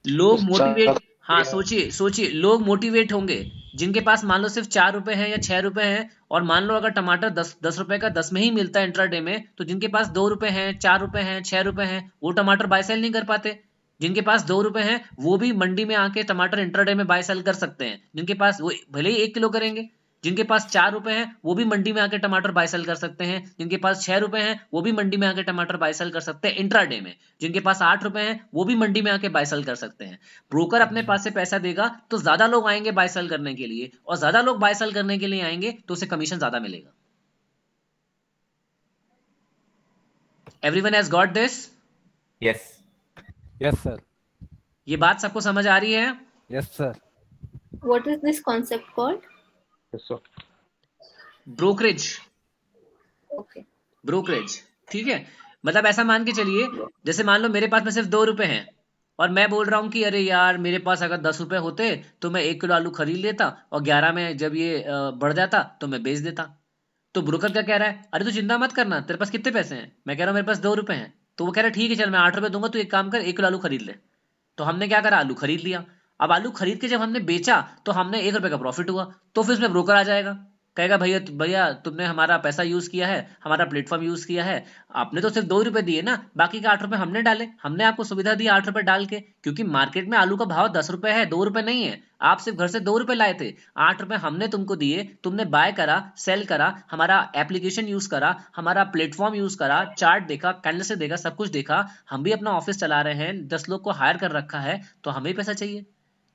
लोग मोटिवेट, हाँ सोचिए सोचिए, लोग मोटिवेट होंगे जिनके पास मान लो सिर्फ 4 रुपए हैं या 6 रुपए हैं, और मान लो अगर टमाटर 10 रुपए का 10 में ही मिलता है इंट्राडे में, तो जिनके पास 2 रुपए हैं, 4 रुपए हैं, 6 रुपए हैं, वो टमाटर बाय सेल नहीं कर पाते। जिनके पास 2 रुपए हैं वो भी मंडी में आके टमाटर इंट्राडे में बाय सेल कर सकते हैं। जिनके पास, वो भले ही 1 किलो करेंगे। जिनके पास 4 रुपए हैं वो भी मंडी में आके टमाटर बाय सेल कर सकते हैं। जिनके पास 6 रुपए हैं वो भी मंडी में आके टमाटर बाय सेल कर सकते हैं इंट्राडे में। जिनके पास 8 रुपए हैं वो भी मंडी में आके बाय सेल कर सकते हैं। ब्रोकर अपने पास से पैसा देगा तो ज्यादा लोग आएंगे बाय सेल करने के लिए, और ज्यादा लोग बाय सेल करने के लिए आएंगे तो उसे कमीशन ज्यादा मिलेगा। Everyone has got this? Yes. Yes sir. ये बात सबको समझ आ रही है? Yes sir. What is this concept called? Yes sir. Brokerage. Okay. Brokerage, ठीक है। मतलब ऐसा मान के चलिए, जैसे मान लो मेरे पास में सिर्फ 2 रुपए हैं, और मैं बोल रहा हूँ कि अरे यार मेरे पास अगर 10 रुपए होते तो मैं 1 किलो आलू खरीद लेता, और 11 में जब ये बढ़ जाता तो मैं बेच देता। तो ब्रोकर क्या कह रहा है, अरे तू चिंता मत करना, तेरे पास कितने पैसे हैं? मैं कह रहा हूँ मेरे पास 2 रुपए हैं। तो वो कह रहा है ठीक है चल मैं 8 रुपए दूंगा, तू एक काम कर 1 किलो आलू खरीद ले। तो हमने क्या करा, आलू खरीद लिया। अब आलू खरीद के जब हमने बेचा तो हमने 1 रुपए का प्रॉफिट हुआ, तो फिर उसमें ब्रोकर आ जाएगा, कहेगा भैया भैया तुमने हमारा पैसा यूज किया है, हमारा प्लेटफॉर्म यूज किया है, आपने तो सिर्फ 2 रुपए दिए ना, बाकी के 8 रुपए हमने डाले, हमने आपको सुविधा दी 8 रुपए डाल के, क्योंकि मार्केट में आलू का भाव 10 रुपए है, 2 रुपए नहीं है। आप सिर्फ घर से 2 रुपए लाए थे, 8 रुपए हमने तुमको दिए, तुमने बाय करा, सेल करा, हमारा एप्लीकेशन यूज करा, हमारा प्लेटफॉर्म यूज करा, चार्ट देखा, कैंडल से देखा, सब कुछ देखा, हम भी अपना ऑफिस चला रहे हैं, 10 लोग को हायर कर रखा है, तो हमें पैसा चाहिए।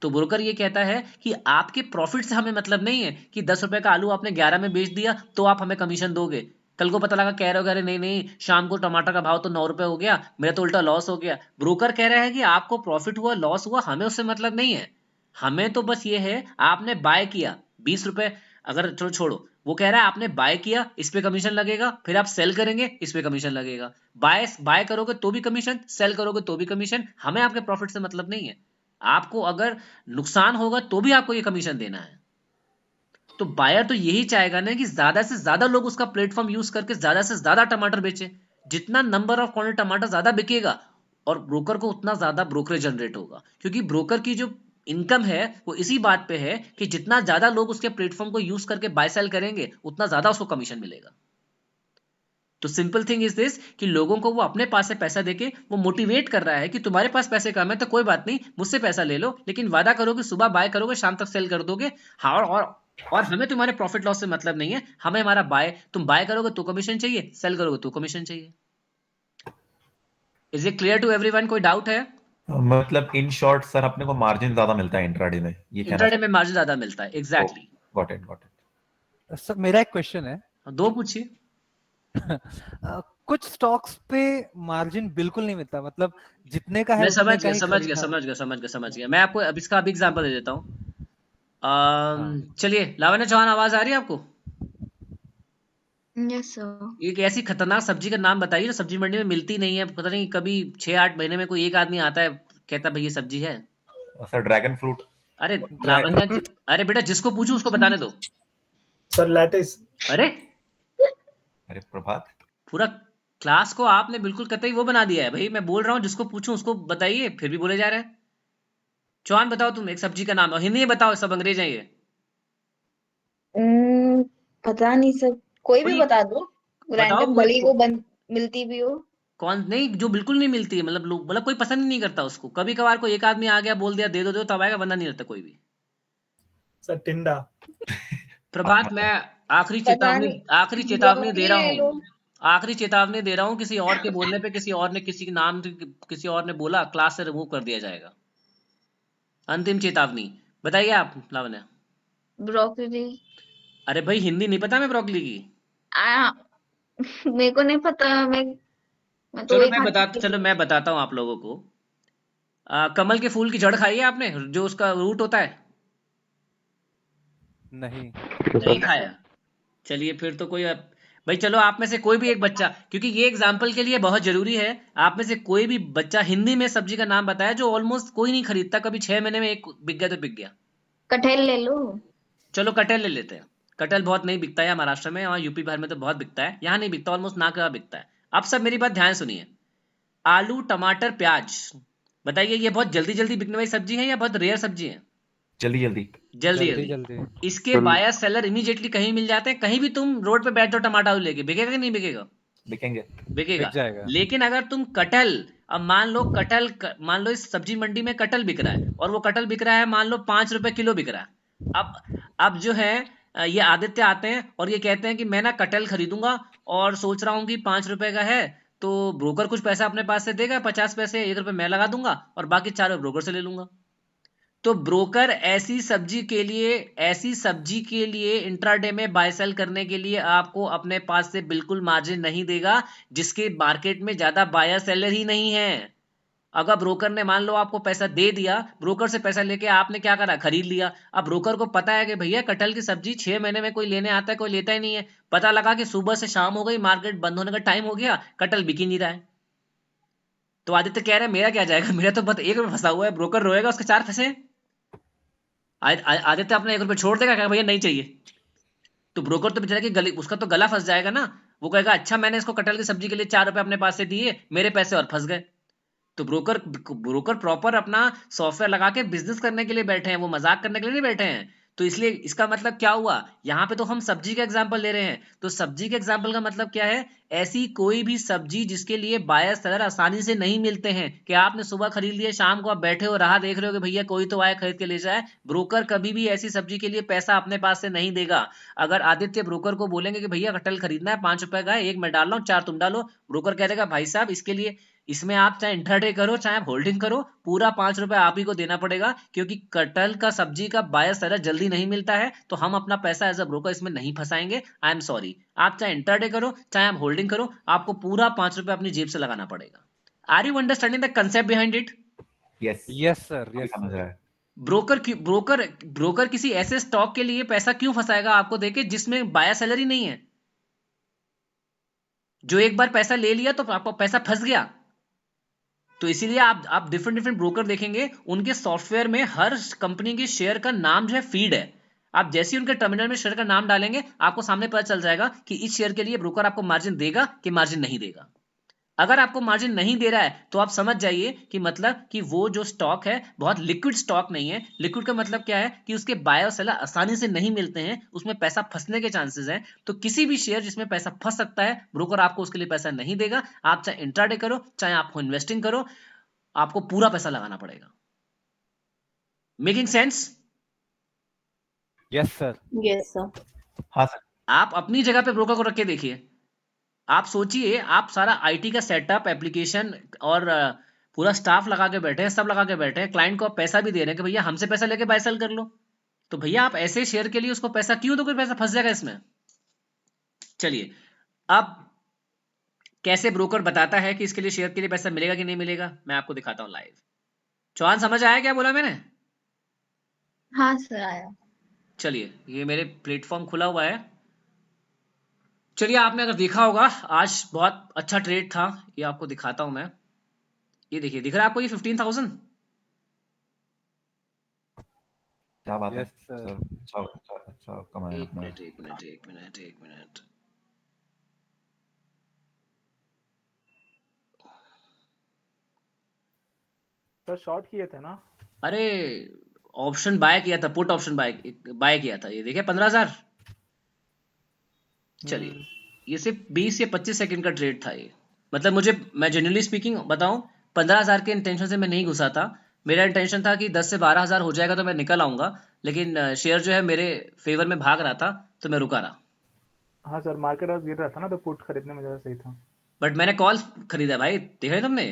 तो ब्रोकर ये कहता है कि आपके प्रॉफिट से हमें मतलब नहीं है कि 10 रुपए का आलू आपने 11 में बेच दिया तो आप हमें कमीशन दोगे। कल को पता लगा कह रहे हो अरे नहीं नहीं शाम को टमाटर का भाव तो 9 रुपए हो गया, मेरा तो उल्टा लॉस हो गया। ब्रोकर कह रहा है कि आपको प्रॉफिट हुआ लॉस हुआ हमें उससे मतलब नहीं है, हमें तो बस ये है आपने बाय किया 20 रुपए, अगर चलो छोड़ो, वो कह रहा है आपने बाय किया इस पे कमीशन लगेगा, फिर आप सेल करेंगे इस पे कमीशन लगेगा। बाय करोगे तो भी कमीशन, सेल करोगे तो भी कमीशन, हमें आपके प्रॉफिट से मतलब नहीं है। आपको अगर नुकसान होगा तो भी आपको ये कमीशन देना है। तो बायर तो यही चाहेगा ना कि ज्यादा से ज्यादा लोग उसका प्लेटफॉर्म यूज करके ज्यादा से ज्यादा टमाटर बेचे। जितना नंबर ऑफ क्वांटिटी टमाटर ज्यादा बिकेगा और ब्रोकर को उतना ज्यादा ब्रोकरेज जनरेट होगा, क्योंकि ब्रोकर की जो इनकम है वो इसी बात पे है कि जितना ज्यादा लोग उसके प्लेटफॉर्म को यूज करके बाय सेल करेंगे उतना ज्यादा उसको कमीशन मिलेगा। तो सिंपल थिंग इज दिस कि लोगों को वो अपने पास से पैसा देके वो मोटिवेट कर रहा है कि तुम्हारे पास पैसे कम है तो कोई बात नहीं, मुझसे पैसा ले लो, लेकिन वादा करो कि सुबह बाय करोगे शाम तक सेल कर दोगे। हाँ, और हमें तुम्हारे प्रॉफिट लॉस से मतलब नहीं है, हमें हमारा तुम बाय करोगे तो कमीशन चाहिए, सेल करोगे तो कमीशन चाहिए। Is it clear to everyone? कोई डाउट है? मतलब इन शॉर्ट सर अपने को मार्जिन ज्यादा मिलता है इंट्राडे में, ये कहना? इंट्राडे में मार्जिन ज्यादा मिलता है, एग्जैक्टली। Got it. सर मेरा एक क्वेश्चन है। दो पूछिए। कुछ स्टॉक्स पे मार्जिन बिल्कुल नहीं मिलता, मतलब जितने का है मैं उतने समझ का गया ही समझ गया खरीदना। समझ गया समझ गया समझ गया। मैं आपको अब इसका अभी एग्जांपल दे देता हूँ। हाँ चलिए लावण्य चौहान, आवाज आ रही है आपको? Yes sir. एक ऐसी खतरनाक सब्जी का नाम बताइए जो सब्जी मंडी में मिलती नहीं है, पता नहीं कभी 6-8 महीने में कोई एक आदमी आता है कहता भाई ये सब्जी है। Sir dragon fruit. अरे ड्रैगन लावण्य अरे बेटा जिसको पूछूं उसको बताने दो। Sir lattice. अरे अरे प्रभात। पूरा क्लास को आपने बिल्कुल कतई वो बना दिया है भाई। मैं बोल रहा हूँ जिसको पूछूं उसको बताइए, फिर भी बोले जा रहे हैं। चौहान बताओ तुम एक सब्जी का नाम, और हिंदी में बताओ, सब अंग्रेज हैं ये। पता नहीं सर, कोई भी कोई बता दो, बताओ रैंडम, कोई भले ही वो बन मिलती भी हो। कौन नहीं जो बिल्कुल नहीं मिलती है, मतलब लोग मतलब कोई पसंद ही नहीं करता उसको। कभी कभार कोई एक आदमी आ गया बोल दिया दे दो तब आएगा, वरना नहीं रहता कोई भी। सर टिंडा। प्रभात मैं आखिरी पता चेतावनी नहीं, आखिरी चेतावनी दे ब्रोकली रहा ले लो। हूँ। आखिरी चेतावनी दे रहा हूँ, किसी और के बोलने पे किसी और ने किसी के नाम किसी और ने बोला, क्लास से रिमूव कर दिया जाएगा। अंतिम चेतावनी। बताइए आप लावण्य। ब्रोकली। अरे भाई हिंदी नहीं पता मैं ब्रोकली की? आ मेरे को नहीं पता, मैं तो वही खाती थी। चलो मैं बताता हूँ आप लोगों को। कमल के फूल की जड़ खाई है आपने, जो उसका रूट होता है? नहीं। नहीं खाया? चलिए फिर तो कोई भाई चलो आप में से कोई भी एक बच्चा, क्योंकि ये एग्जाम्पल के लिए बहुत जरूरी है, आप में से कोई भी बच्चा हिंदी में सब्जी का नाम बताया जो ऑलमोस्ट कोई नहीं खरीदता, कभी 6 महीने में एक बिक गया तो बिक गया। कटहल ले लो। चलो कटहल ले लेते हैं। कटहल बहुत नहीं बिकता है महाराष्ट्र में, और यूपी बिहार में तो बहुत बिकता है, यहाँ नहीं बिकता, ऑलमोस्ट ना के बिकता है। अब सब मेरी बात ध्यान सुनिए। आलू टमाटर प्याज, बताइए ये बहुत जल्दी जल्दी बिकने वाली सब्जी है या बहुत रेयर सब्जी है? जल्दी जल्दी। जल्दी जल्दी जल्दी। जल्दी। इसके बायर सेलर इमीडिएटली कहीं मिल जाते हैं। कहीं भी तुम रोड पे बैठ जाओ टमाटर आलू लेके, बिकेगा कि नहीं बिकेगा? बिकेंगे। बिकेगा। बिक जाएगा। लेकिन अगर तुम कटहल, अब मान लो इस सब्जी मंडी में कटहल बिक रहा है, और वो कटहल बिक रहा है मान लो 5 रुपए किलो बिक रहा है। अब जो है ये आदित्य आते हैं और ये कहते हैं कि मैं ना कटहल खरीदूंगा और सोच रहा हूँ कि 5 रुपए का है, तो ब्रोकर कुछ पैसा अपने पास से देगा, 50 पैसे 1 रुपए मैं लगा दूंगा और बाकी 4 रुपए ब्रोकर से ले लूंगा। तो ब्रोकर ऐसी सब्जी के लिए इंट्राडे में बाय सेल करने के लिए आपको अपने पास से बिल्कुल मार्जिन नहीं देगा, जिसके मार्केट में ज्यादा बायर सेलर ही नहीं है। अगर ब्रोकर ने मान लो आपको पैसा दे दिया, ब्रोकर से पैसा लेके आपने क्या करा, खरीद लिया। अब ब्रोकर को पता है कि भैया कटहल की सब्जी 6 महीने में कोई लेने आता है, कोई लेता ही नहीं है। पता लगा कि सुबह से शाम हो गई, मार्केट बंद होने का टाइम हो गया, कटहल बिक ही नहीं रहा है। तो आदित्य कह रहे हैं मेरा क्या जाएगा, मेरा तो बस 1 रुपए फंसा हुआ है, ब्रोकर रोएगा उसके 4 फंसे। आदित्य अपना 1 रुपए छोड़ देगा, कहेगा भैया नहीं चाहिए। तो ब्रोकर तो बेचारा की गली, उसका तो गला फंस जाएगा ना। वो कहेगा अच्छा मैंने इसको कटहल की सब्जी के लिए 4 रुपए अपने पास से दिए, मेरे पैसे और फंस गए। तो ब्रोकर प्रॉपर अपना सॉफ्टवेयर लगा के बिजनेस करने के लिए बैठे हैं, वो मजाक करने के लिए नहीं बैठे हैं। तो इसलिए इसका मतलब क्या हुआ, यहाँ पे तो हम सब्जी का एग्जांपल ले रहे हैं, तो सब्जी के एग्जांपल का मतलब क्या है, ऐसी कोई भी सब्जी जिसके लिए बायर सेलर आसानी से नहीं मिलते हैं, कि आपने सुबह खरीद लिए, शाम को आप बैठे हो राह देख रहे हो कि भैया कोई तो आए खरीद के ले जाए। ब्रोकर कभी भी ऐसी सब्जी के लिए पैसा अपने पास से नहीं देगा। अगर आदित्य ब्रोकर को बोलेंगे कि भैया कटहल खरीदना है 5 रुपए का है, 1 मैं डाल रहा हूँ 4 तुम डालो, ब्रोकर कह देगा भाई साहब इसके लिए, इसमें आप चाहे इंट्राडे करो चाहे आप होल्डिंग करो, पूरा 5 रुपए आप ही को देना पड़ेगा, क्योंकि कटहल का सब्जी का बायर सेलर जल्दी नहीं मिलता है, तो हम अपना पैसा एज अ ब्रोकर इसमें नहीं फंसाएंगे। I am sorry. आप चाहे इंट्राडे करो चाहे आप होल्डिंग करो, आपको पूरा 5 रुपए अपनी जेब से लगाना पड़ेगा। Are you understanding the concept behind it? Yes yes sir, yes समझ रहा सर। है। ब्रोकर किसी ऐसे स्टॉक के लिए पैसा क्यों फंसाएगा आपको देके जिसमें बायर सेलर ही नहीं है? जो एक बार पैसा ले लिया तो आपको पैसा फंस गया। तो इसीलिए आप डिफरेंट ब्रोकर देखेंगे, उनके सॉफ्टवेयर में हर कंपनी के शेयर का नाम जो है फीड है। आप जैसे ही उनके टर्मिनल में शेयर का नाम डालेंगे, आपको सामने पता चल जाएगा कि इस शेयर के लिए ब्रोकर आपको मार्जिन देगा कि मार्जिन नहीं देगा। अगर आपको मार्जिन नहीं दे रहा है तो आप समझ जाइए कि मतलब कि वो जो स्टॉक है बहुत लिक्विड स्टॉक नहीं है। लिक्विड का मतलब क्या है कि उसके बायर सेलर आसानी से नहीं मिलते हैं, उसमें पैसा फंसने के चांसेस हैं। तो किसी भी शेयर जिसमें पैसा फंस सकता है, ब्रोकर आपको उसके लिए पैसा नहीं देगा। आप चाहे इंट्राडे करो चाहे आपको इन्वेस्टिंग करो, आपको पूरा पैसा लगाना पड़ेगा। Making sense? Yes sir. Yes sir. हाँ सर। आप अपनी जगह पे ब्रोकर को रख के देखिए। आप सोचिए, आप सारा आईटी का सेटअप, एप्लीकेशन और पूरा स्टाफ लगा के बैठे हैं, सब लगा के बैठे हैं, क्लाइंट को आप पैसा भी दे रहे हैं कि भैया हमसे पैसा लेके बाय सेल कर लो। तो भैया आप ऐसे शेयर के लिए उसको पैसा क्यों दोगे, पैसा फंस जाएगा इसमें। चलिए अब कैसे ब्रोकर बताता है कि इसके लिए शेयर के लिए पैसा मिलेगा कि नहीं मिलेगा, मैं आपको दिखाता हूँ लाइव। चौहान समझ आया क्या बोला मैंने? हाँ सर आया। चलिए ये मेरे प्लेटफॉर्म खुला हुआ है। चलिए आपने अगर देखा होगा आज बहुत अच्छा ट्रेड था, ये आपको दिखाता हूं मैं। ये देखिए, दिख रहा है आपको ये 15,000? क्या बात है यस सर। सर, अच्छा अच्छा अच्छा कमाया एक आपने। मिनट एक मिनट एक मिनट एक मिनट। सर शॉर्ट किए थे ना? अरे ऑप्शन बाय किया था, पुट ऑप्शन बाय किया था। ये देखिए 15,000। चलिए ये सिर्फ 20 या 25 सेकंड का ट्रेड था ये। मतलब मैं जनरली स्पीकिंग बताऊं, 15,000 के इंटेंशन से मैं नहीं घुसा था। मेरा इंटेंशन था कि 10 से 12,000 हो जाएगा तो मैं निकल आऊंगा, लेकिन शेयर जो है मेरे फेवर में भाग रहा था तो मैं रुका रहा। हाँ सर, मार्केट आज गिर रहा था ना, तो पुट खरीदने में ज्यादा सही था। बट मैंने कॉल खरीदा भाई, देखा है तुमने?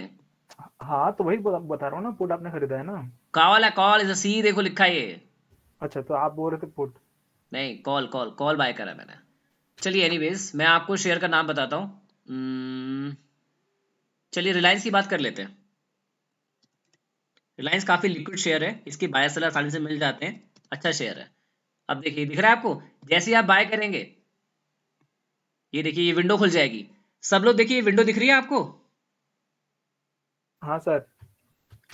हाँ तो वही बता रहा हूँ ना, पुट आपने खरीदा है ना। कॉल है, कॉल इज सी, देखो लिखा है ये। अच्छा, तो आप बोल रहे थे पुट। नहीं, कॉल कॉल कॉल बाय करा मैंने। चलिए एनीवेज मैं आपको शेयर का नाम बताता हूँ। चलिए रिलायंस की बात कर लेते हैं। रिलायंस काफी लिक्विड शेयर है, इसके बाय सेलर आसानी से मिल जाते हैं, अच्छा शेयर है। अब देखिए दिख रहा है आपको, जैसे ही आप बाय करेंगे ये देखिए ये विंडो खुल जाएगी। सब लोग देखिए, ये विंडो दिख रही है आपको? हाँ sir.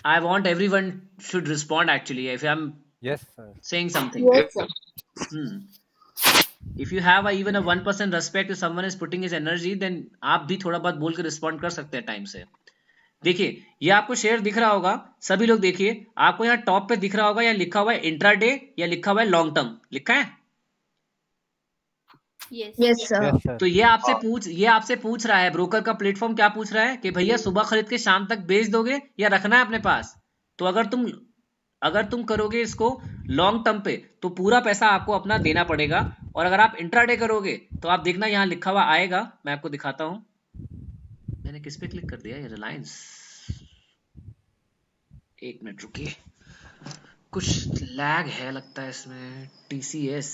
I want every one should respond actually if I am yes sir. saying something. Yes, sir. If you have even a 1% respect if someone is putting his energy, then आप भी थोड़ा बहुत बोल के रिस्पॉन्ड कर सकते हैं time से। देखिए ये आपको शेयर दिख रहा होगा, सभी लोग देखिए, आपको यहाँ टॉप पे दिख रहा होगा, या लिखा हुआ है इंट्राडे या लिखा हुआ है लॉन्ग टर्म, लिखा है। Yes. Yes sir. Yes sir. तो ये आपसे पूछ रहा है, ब्रोकर का प्लेटफॉर्म क्या पूछ रहा है कि भैया सुबह खरीद के शाम तक बेच दोगे या रखना है अपने पास। तो अगर तुम करोगे इसको लॉन्ग टर्म पे तो पूरा पैसा आपको अपना देना पड़ेगा, और अगर आप इंट्राडे करोगे तो आप देखना यहाँ लिखा हुआ आएगा, मैं आपको दिखाता हूं। मैंने किस पे क्लिक कर दिया? ये रिलायंस। एक मिनट रुकिए, कुछ लैग है लगता है इसमें। TCS,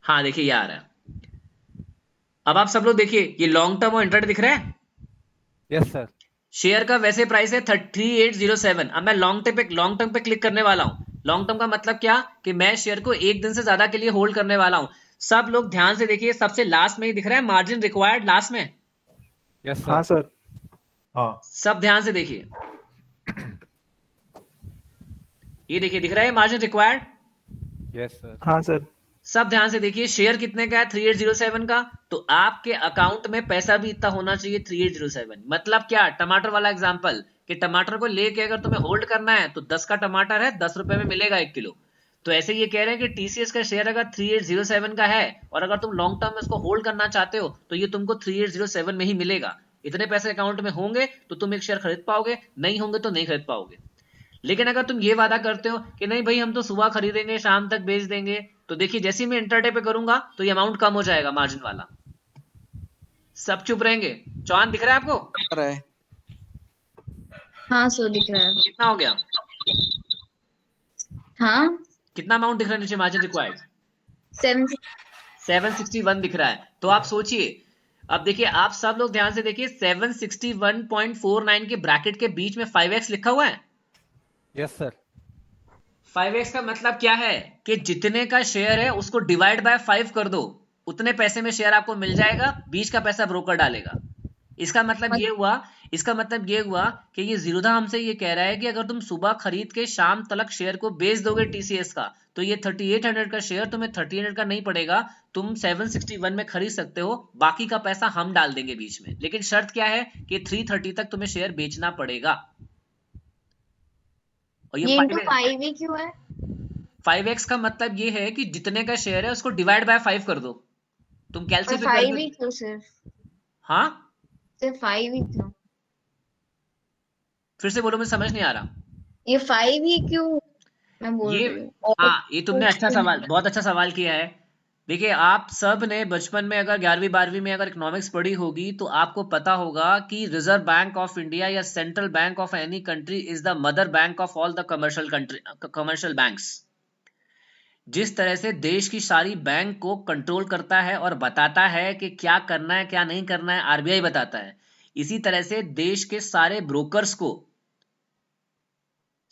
हाँ देखिए ये आ रहा है। अब आप सब लोग देखिए, ये लॉन्ग टर्म और इंट्राडे दिख रहा है। Yes sir. शेयर का वैसे प्राइस है 3807। अब मैं लॉन्ग टर्म पे क्लिक करने वाला हूं। लॉन्ग टर्म का मतलब क्या कि मैं शेयर को एक दिन से ज्यादा के लिए होल्ड करने वाला हूं। सब लोग ध्यान से देखिए, सबसे लास्ट में ही दिख रहा है मार्जिन रिक्वायर्ड, लास्ट में। यस हाँ सर। सर। हाँ सब ध्यान से देखिए, ये देखिए दिख रहा है मार्जिन रिक्वायर्ड। Yes sir. हाँ सर। सब ध्यान से देखिए, शेयर कितने का है? 3807 का। तो आपके अकाउंट में पैसा भी इतना होना चाहिए 3807। मतलब क्या? टमाटर वाला एग्जांपल, कि टमाटर को लेके अगर तुम्हें होल्ड करना है तो 10 का टमाटर है, 10 रुपए में मिलेगा 1 किलो। तो ऐसे ये कह रहे हैं कि TCS का शेयर अगर 3807 का है और अगर तुम लॉन्ग टर्म में इसको होल्ड करना चाहते हो तो ये तुमको 3807 में ही मिलेगा। इतने पैसे अकाउंट में होंगे तो तुम एक शेयर खरीद पाओगे, नहीं होंगे तो नहीं खरीद पाओगे। लेकिन अगर तुम ये वादा करते हो कि नहीं भाई हम तो सुबह खरीदेंगे शाम तक बेच देंगे, तो देखिए जैसे ही मैं इंट्राडे पे करूंगा तो ये अमाउंट कम हो जाएगा मार्जिन वाला। सब चुप रहेंगे। चौहान दिख रहा है आपको? हाँ सर दिख रहा है। कितना हो गया? हाँ कितना अमाउंट दिख रहा है नीचे मार्जिन रिक्वायर्ड? 7। 761 दिख रहा है। तो आप सोचिए, अब देखिए आप सब लोग ध्यान से देखिए, 761.49 के ब्रैकेट के बीच में 5x लिखा हुआ है। Yes sir. 5x का मतलब क्या है कि जितने का शेयर है उसको डिवाइड बाय 5 कर दो, उतने पैसे में शेयर आपको मिल जाएगा, बीच का पैसा ब्रोकर डालेगा। इसका मतलब ये हुआ कि ये जीरोधा हमसे ये कह रहा है कि अगर तुम सुबह खरीद के शाम तक शेयर को बेच दोगे TCS का, तो ये 3800 का शेयर तुम्हें 3800 का नहीं पड़ेगा, तुम 761 में खरीद सकते हो, बाकी का पैसा हम डाल देंगे बीच में। लेकिन शर्त क्या है कि 330 तक तुम्हें शेयर बेचना पड़ेगा। और ये इनटू 5 ही क्यों है? 5x का मतलब ये है कि जितने का शेयर है उसको डिवाइड बाय 5 कर दो। तुम कैलसी पे 5 ही क्यों सिर्फ? हाँ सिर्फ 5 ही क्यों? फिर से बोलो, मुझे समझ नहीं आ रहा। ये 5 ही क्यों मैं बोल ये रही हूँ। हाँ, ये तुमने अच्छा सवाल, बहुत अच्छा सवाल किया है। देखिए, आप सब ने बचपन में अगर 11वीं 12वीं में अगर इकोनॉमिक्स पढ़ी होगी तो आपको पता होगा कि रिजर्व बैंक ऑफ इंडिया या central bank of any country is the mother bank of all the commercial banks. जिस तरह से देश की सारी बैंक को कंट्रोल करता है और बताता है कि क्या करना है क्या नहीं करना है, आरबीआई बताता है, इसी तरह से देश के सारे ब्रोकर्स को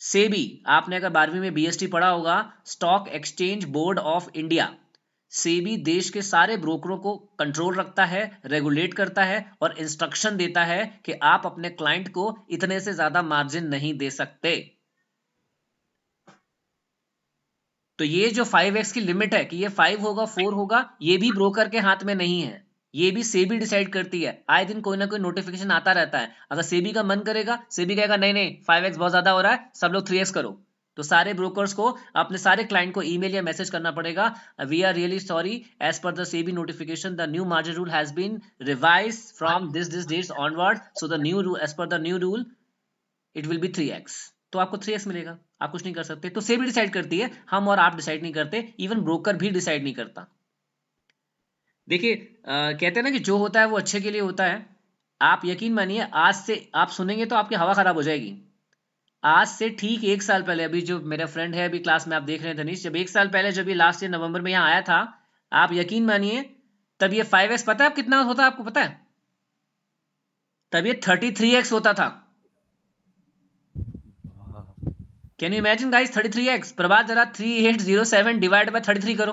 सेबी, आपने अगर 12वीं में बीएसटी पढ़ा होगा, stock exchange board of India, SEBI देश के सारे ब्रोकरों को कंट्रोल रखता है, रेगुलेट करता है और इंस्ट्रक्शन देता है कि आप अपने क्लाइंट को इतने से ज्यादा मार्जिन नहीं दे सकते। तो ये जो 5x की लिमिट है कि ये 5 होगा 4 होगा, ये भी ब्रोकर के हाथ में नहीं है, ये भी सेबी डिसाइड करती है। आए दिन कोई ना कोई नोटिफिकेशन आता रहता है, अगर सेबी का मन करेगा, सेबी कहेगा नहीं नहीं 5x बहुत ज्यादा हो रहा है, सब लोग 3x करो, तो सारे ब्रोकर्स को अपने सारे क्लाइंट को ईमेल या मैसेज करना पड़ेगा, we are really sorry, as per the SEBI notification the new margin rule has been revise from this dates onward, so the new rule, as per the new rule it will be 3x। तो आपको 3x मिलेगा, आप कुछ नहीं कर सकते। तो SEBI decide करती है, हम और आप डिसाइड नहीं करते, इवन ब्रोकर भी डिसाइड नहीं करता। देखिए, कहते हैं ना कि जो होता है वो अच्छे के लिए होता है। आप यकीन मानिए, आज से आप सुनेंगे तो आपकी हवा खराब हो जाएगी। आज से ठीक 1 साल पहले, अभी जो मेरा फ्रेंड है अभी क्लास में आप देख रहे हैं धनीश, जब 1 साल पहले जब ये लास्ट ईयर नवंबर में यहाँ आया था, आप यकीन मानिए तब ये 5x पता है आप कितना होता है, आपको पता है? तब ये 33x होता था। Can you imagine guys, 33x। प्रभात जरा 3807 डिवाइड बाय 33 करो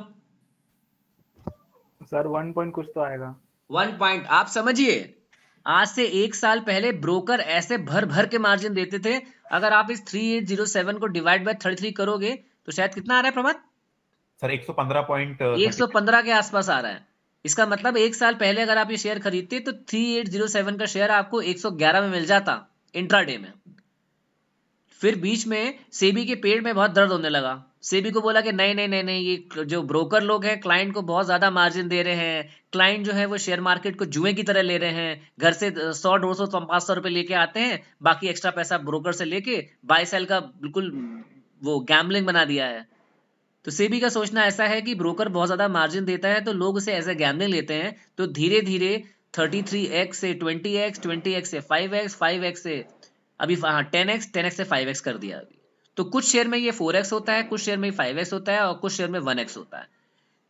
सर 1 पॉइंट कुछ तो आएगा। 1 पॉइंट। आप समझिए, आज से 1 साल पहले ब्रोकर ऐसे भर भर के मार्जिन देते थे। अगर आप इस 3807 को डिवाइड बाय 33 करोगे तो शायद कितना आ रहा है प्रभात? सर 115 के आसपास आ रहा है। इसका मतलब 1 साल पहले अगर आप ये शेयर खरीदते तो 3807 का शेयर आपको 111 में मिल जाता इंट्राडे में। फिर बीच में सेबी के पेड़ में बहुत दर्द होने लगा। सेबी को बोला कि नहीं नहीं नहीं नहीं, ये जो ब्रोकर लोग हैं क्लाइंट को बहुत ज्यादा मार्जिन दे रहे हैं, क्लाइंट जो है वो शेयर मार्केट को जुए की तरह ले रहे हैं, घर से 100 200 500 रुपए लेके आते हैं, बाकी एक्स्ट्रा पैसा ब्रोकर से लेके बाय सेल का बिल्कुल वो गैम्बलिंग बना दिया है। तो सेबी का सोचना ऐसा है कि ब्रोकर बहुत ज्यादा मार्जिन देता है तो लोग उसे एज ए गैम्बलिंग लेते हैं, तो धीरे धीरे 33x से 20x, 20x से 5x, 5x से अभी 10x, 10x से 5x कर दिया अभी। तो कुछ शेयर में ये 4x होता है, कुछ शेयर में 5x होता है और कुछ शेयर में 1x होता है।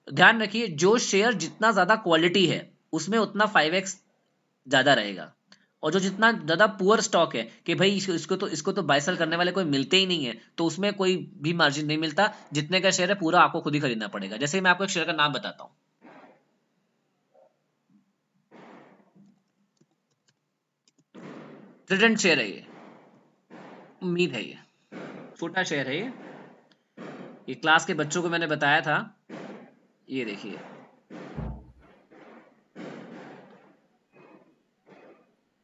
ध्यान रखिए, जो शेयर जितना ज्यादा क्वालिटी है उसमें उतना 5x ज्यादा रहेगा, और जो जितना ज्यादा पुअर स्टॉक है कि भाई इसको तो बाय सेल करने वाले कोई मिलते ही नहीं है, तो उसमें कोई भी मार्जिन नहीं मिलता। जितने का शेयर है पूरा आपको खुद ही खरीदना पड़ेगा। जैसे मैं आपको एक शेयर का नाम बताता हूँ, ट्रिडेंट शेयर है ये, उम्मीद है ये छोटा शेयर है ये क्लास के बच्चों को मैंने बताया था। ये देखिए,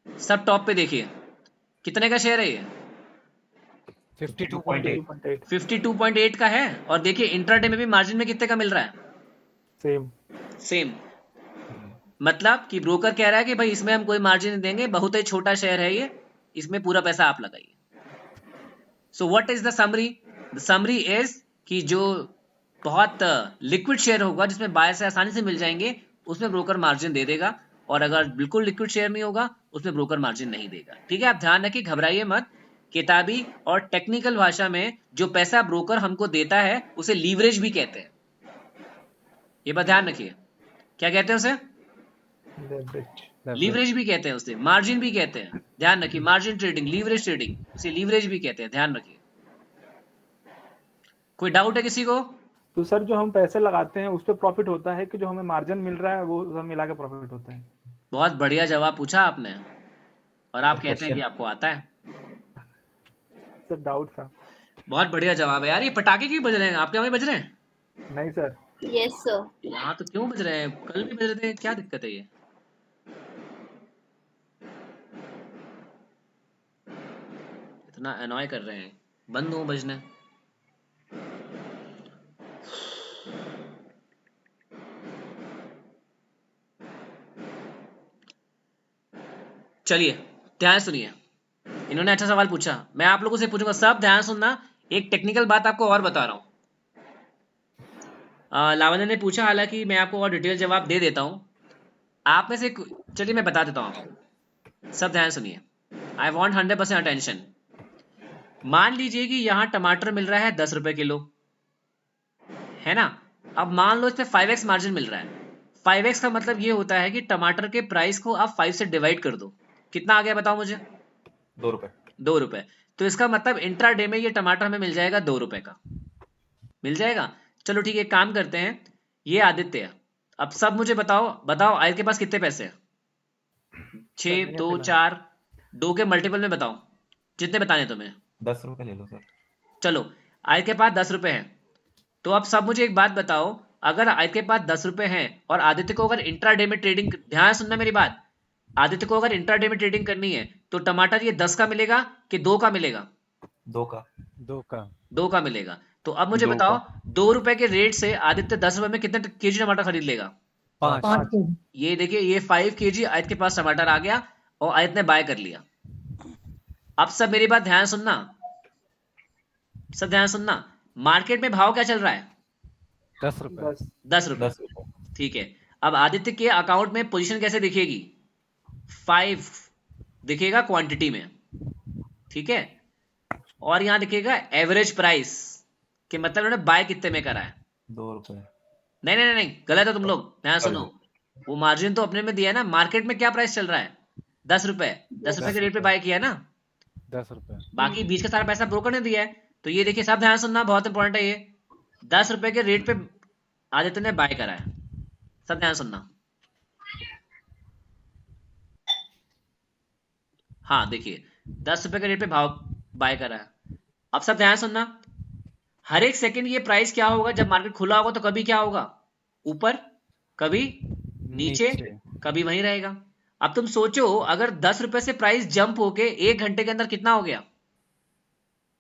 सब टॉप पे देखिए कितने का शेयर है ये, 52.8 52.8 का है। और देखिए इंट्राडे में भी मार्जिन में कितने का मिल रहा है, सेम। मतलब कि ब्रोकर कह रहा है कि भाई इसमें हम कोई मार्जिन नहीं देंगे, बहुत ही छोटा शेयर है ये, इसमें पूरा पैसा आप लगाइए। So what is the summary? The summary is कि जो बहुत लिक्विड शेयर होगा जिसमें बाय से आसानी से मिल जाएंगे उसमें ब्रोकर मार्जिन दे देगा, और अगर बिल्कुल लिक्विड शेयर नहीं होगा उसमें ब्रोकर मार्जिन नहीं देगा। ठीक है, आप ध्यान रखिए, घबराइए मत। किताबी और टेक्निकल भाषा में जो पैसा ब्रोकर हमको देता है उसे लीवरेज भी कहते हैं। ये बात ध्यान रखिए, क्या कहते हैं उसे? लीवरेज भी कहते हैं उसे, मार्जिन भी कहते हैं। ध्यान रखिए, मार्जिन ट्रेडिंग, लीवरेज ट्रेडिंग, उसे लीवरेज भी कहते हैं, ध्यान रखिए। कोई डाउट है किसी को? तो सर जो हम पैसे लगाते हैं उस पे प्रॉफिट होता है कि जो हमें मार्जिन मिल रहा है वो सब मिला के प्रॉफिट होता है? बहुत बढ़िया जवाब पूछा आपने, और आप कहते हैं कि आपको आता है। सर डाउट था। बहुत बढ़िया जवाब है यार। ये पटाखे क्यों बज रहे हैं आपके वहां बज रहे हैं? नहीं सर। Yes sir. यहाँ तो क्यों बज रहे हैं, कल भी बज रहे थे, क्या दिक्कत है? ये इतना अनॉय कर रहे हैं, बंद हो बजने। चलिए ध्यान सुनिए, इन्होंने अच्छा सवाल पूछा, मैं आप लोगों से पूछूंगा, सब ध्यान सुनना। एक टेक्निकल बात आपको और बता रहा हूं, लावण्य ने पूछा, हालांकि मैं आपको और डिटेल जवाब दे देता हूँ। आप में से चलिए मैं बता देता हूँ आपको, सब ध्यान सुनिए। I want 100% attention. मान लीजिए कि यहाँ टमाटर मिल रहा है 10 रुपए किलो, है ना। अब मान लो इस पे 5x मार्जिन मिल रहा है। 5x का मतलब ये होता है कि टमाटर के प्राइस को आप 5 से डिवाइड कर दो, कितना आ गया बताओ मुझे? 2 रुपए। 2 रुपए। तो इसका मतलब इंट्राडे में ये टमाटर हमें मिल जाएगा 2 रुपए का, मिल जाएगा। चलो ठीक है, एक काम करते हैं, ये आदित्य है। अब सब मुझे बताओ आदित्य के पास कितने पैसे हैं? 6, 2, 4, 2 के मल्टीपल में बताओ, जितने बताने तुम्हें। 10 रुपए ले लो सर। चलो आदित्य के पास 10 रुपए हैं। तो अब सब मुझे एक बात बताओ, अगर आदित्य के पास 10 रुपए हैं और आदित्य को अगर इंट्राडे में ट्रेडिंग, ध्यान सुनना मेरी बात, आदित्य को अगर इंट्राडे में ट्रेडिंग करनी है तो टमाटर ये 10 का मिलेगा कि 2 का मिलेगा? 2 का। 2 का मिलेगा। तो अब मुझे बताओ 2 रुपए के रेट से आदित्य 10 रुपए में कितने केजी टमाटर खरीद लेगा? 5 ये देखिए, ये 5 केजी आदित्य के पास टमाटर आ गया और आदित्य ने बाय कर लिया। अब सब मेरी बात ध्यान सुनना, सब ध्यान सुनना। मार्केट में भाव क्या चल रहा है? 10 रुपए। 10 रुपए। 10 रुपए। ठीक है। अब आदित्य के अकाउंट में पोजीशन कैसे दिखेगी? 5 दिखेगा क्वांटिटी में, ठीक है। और यहां दिखेगा एवरेज प्राइस, के मतलब उन्होंने बाय कितने में करा है? 2 रुपए। नहीं नहीं नहीं, गलत है तुम लोग, ध्यान सुनो। वो मार्जिन तो अपने में दिया है ना। मार्केट में क्या प्राइस चल रहा है? 10 रुपए। 10 रुपए के रेट पे बाय किया ना, 10 रुपए। बाकी बीच का सारा पैसा ब्रोकर ने दिया है। तो ये देखिए, सब ध्यान सुनना, बहुत इंपॉर्टेंट है ये। 10 रुपए के रेट पे आदित्य ने बाय करा है, सब ध्यान सुनना। हाँ देखिए, 10 रुपए के रेट पे भाव बाय करा है। अब सब ध्यान सुनना, हर एक सेकंड ये प्राइस क्या होगा? जब मार्केट खुला होगा तो कभी क्या होगा? ऊपर, कभी नीचे, कभी वहीं रहेगा। अब तुम सोचो, अगर 10 रुपए से प्राइस जंप होके 1 घंटे के अंदर कितना हो गया?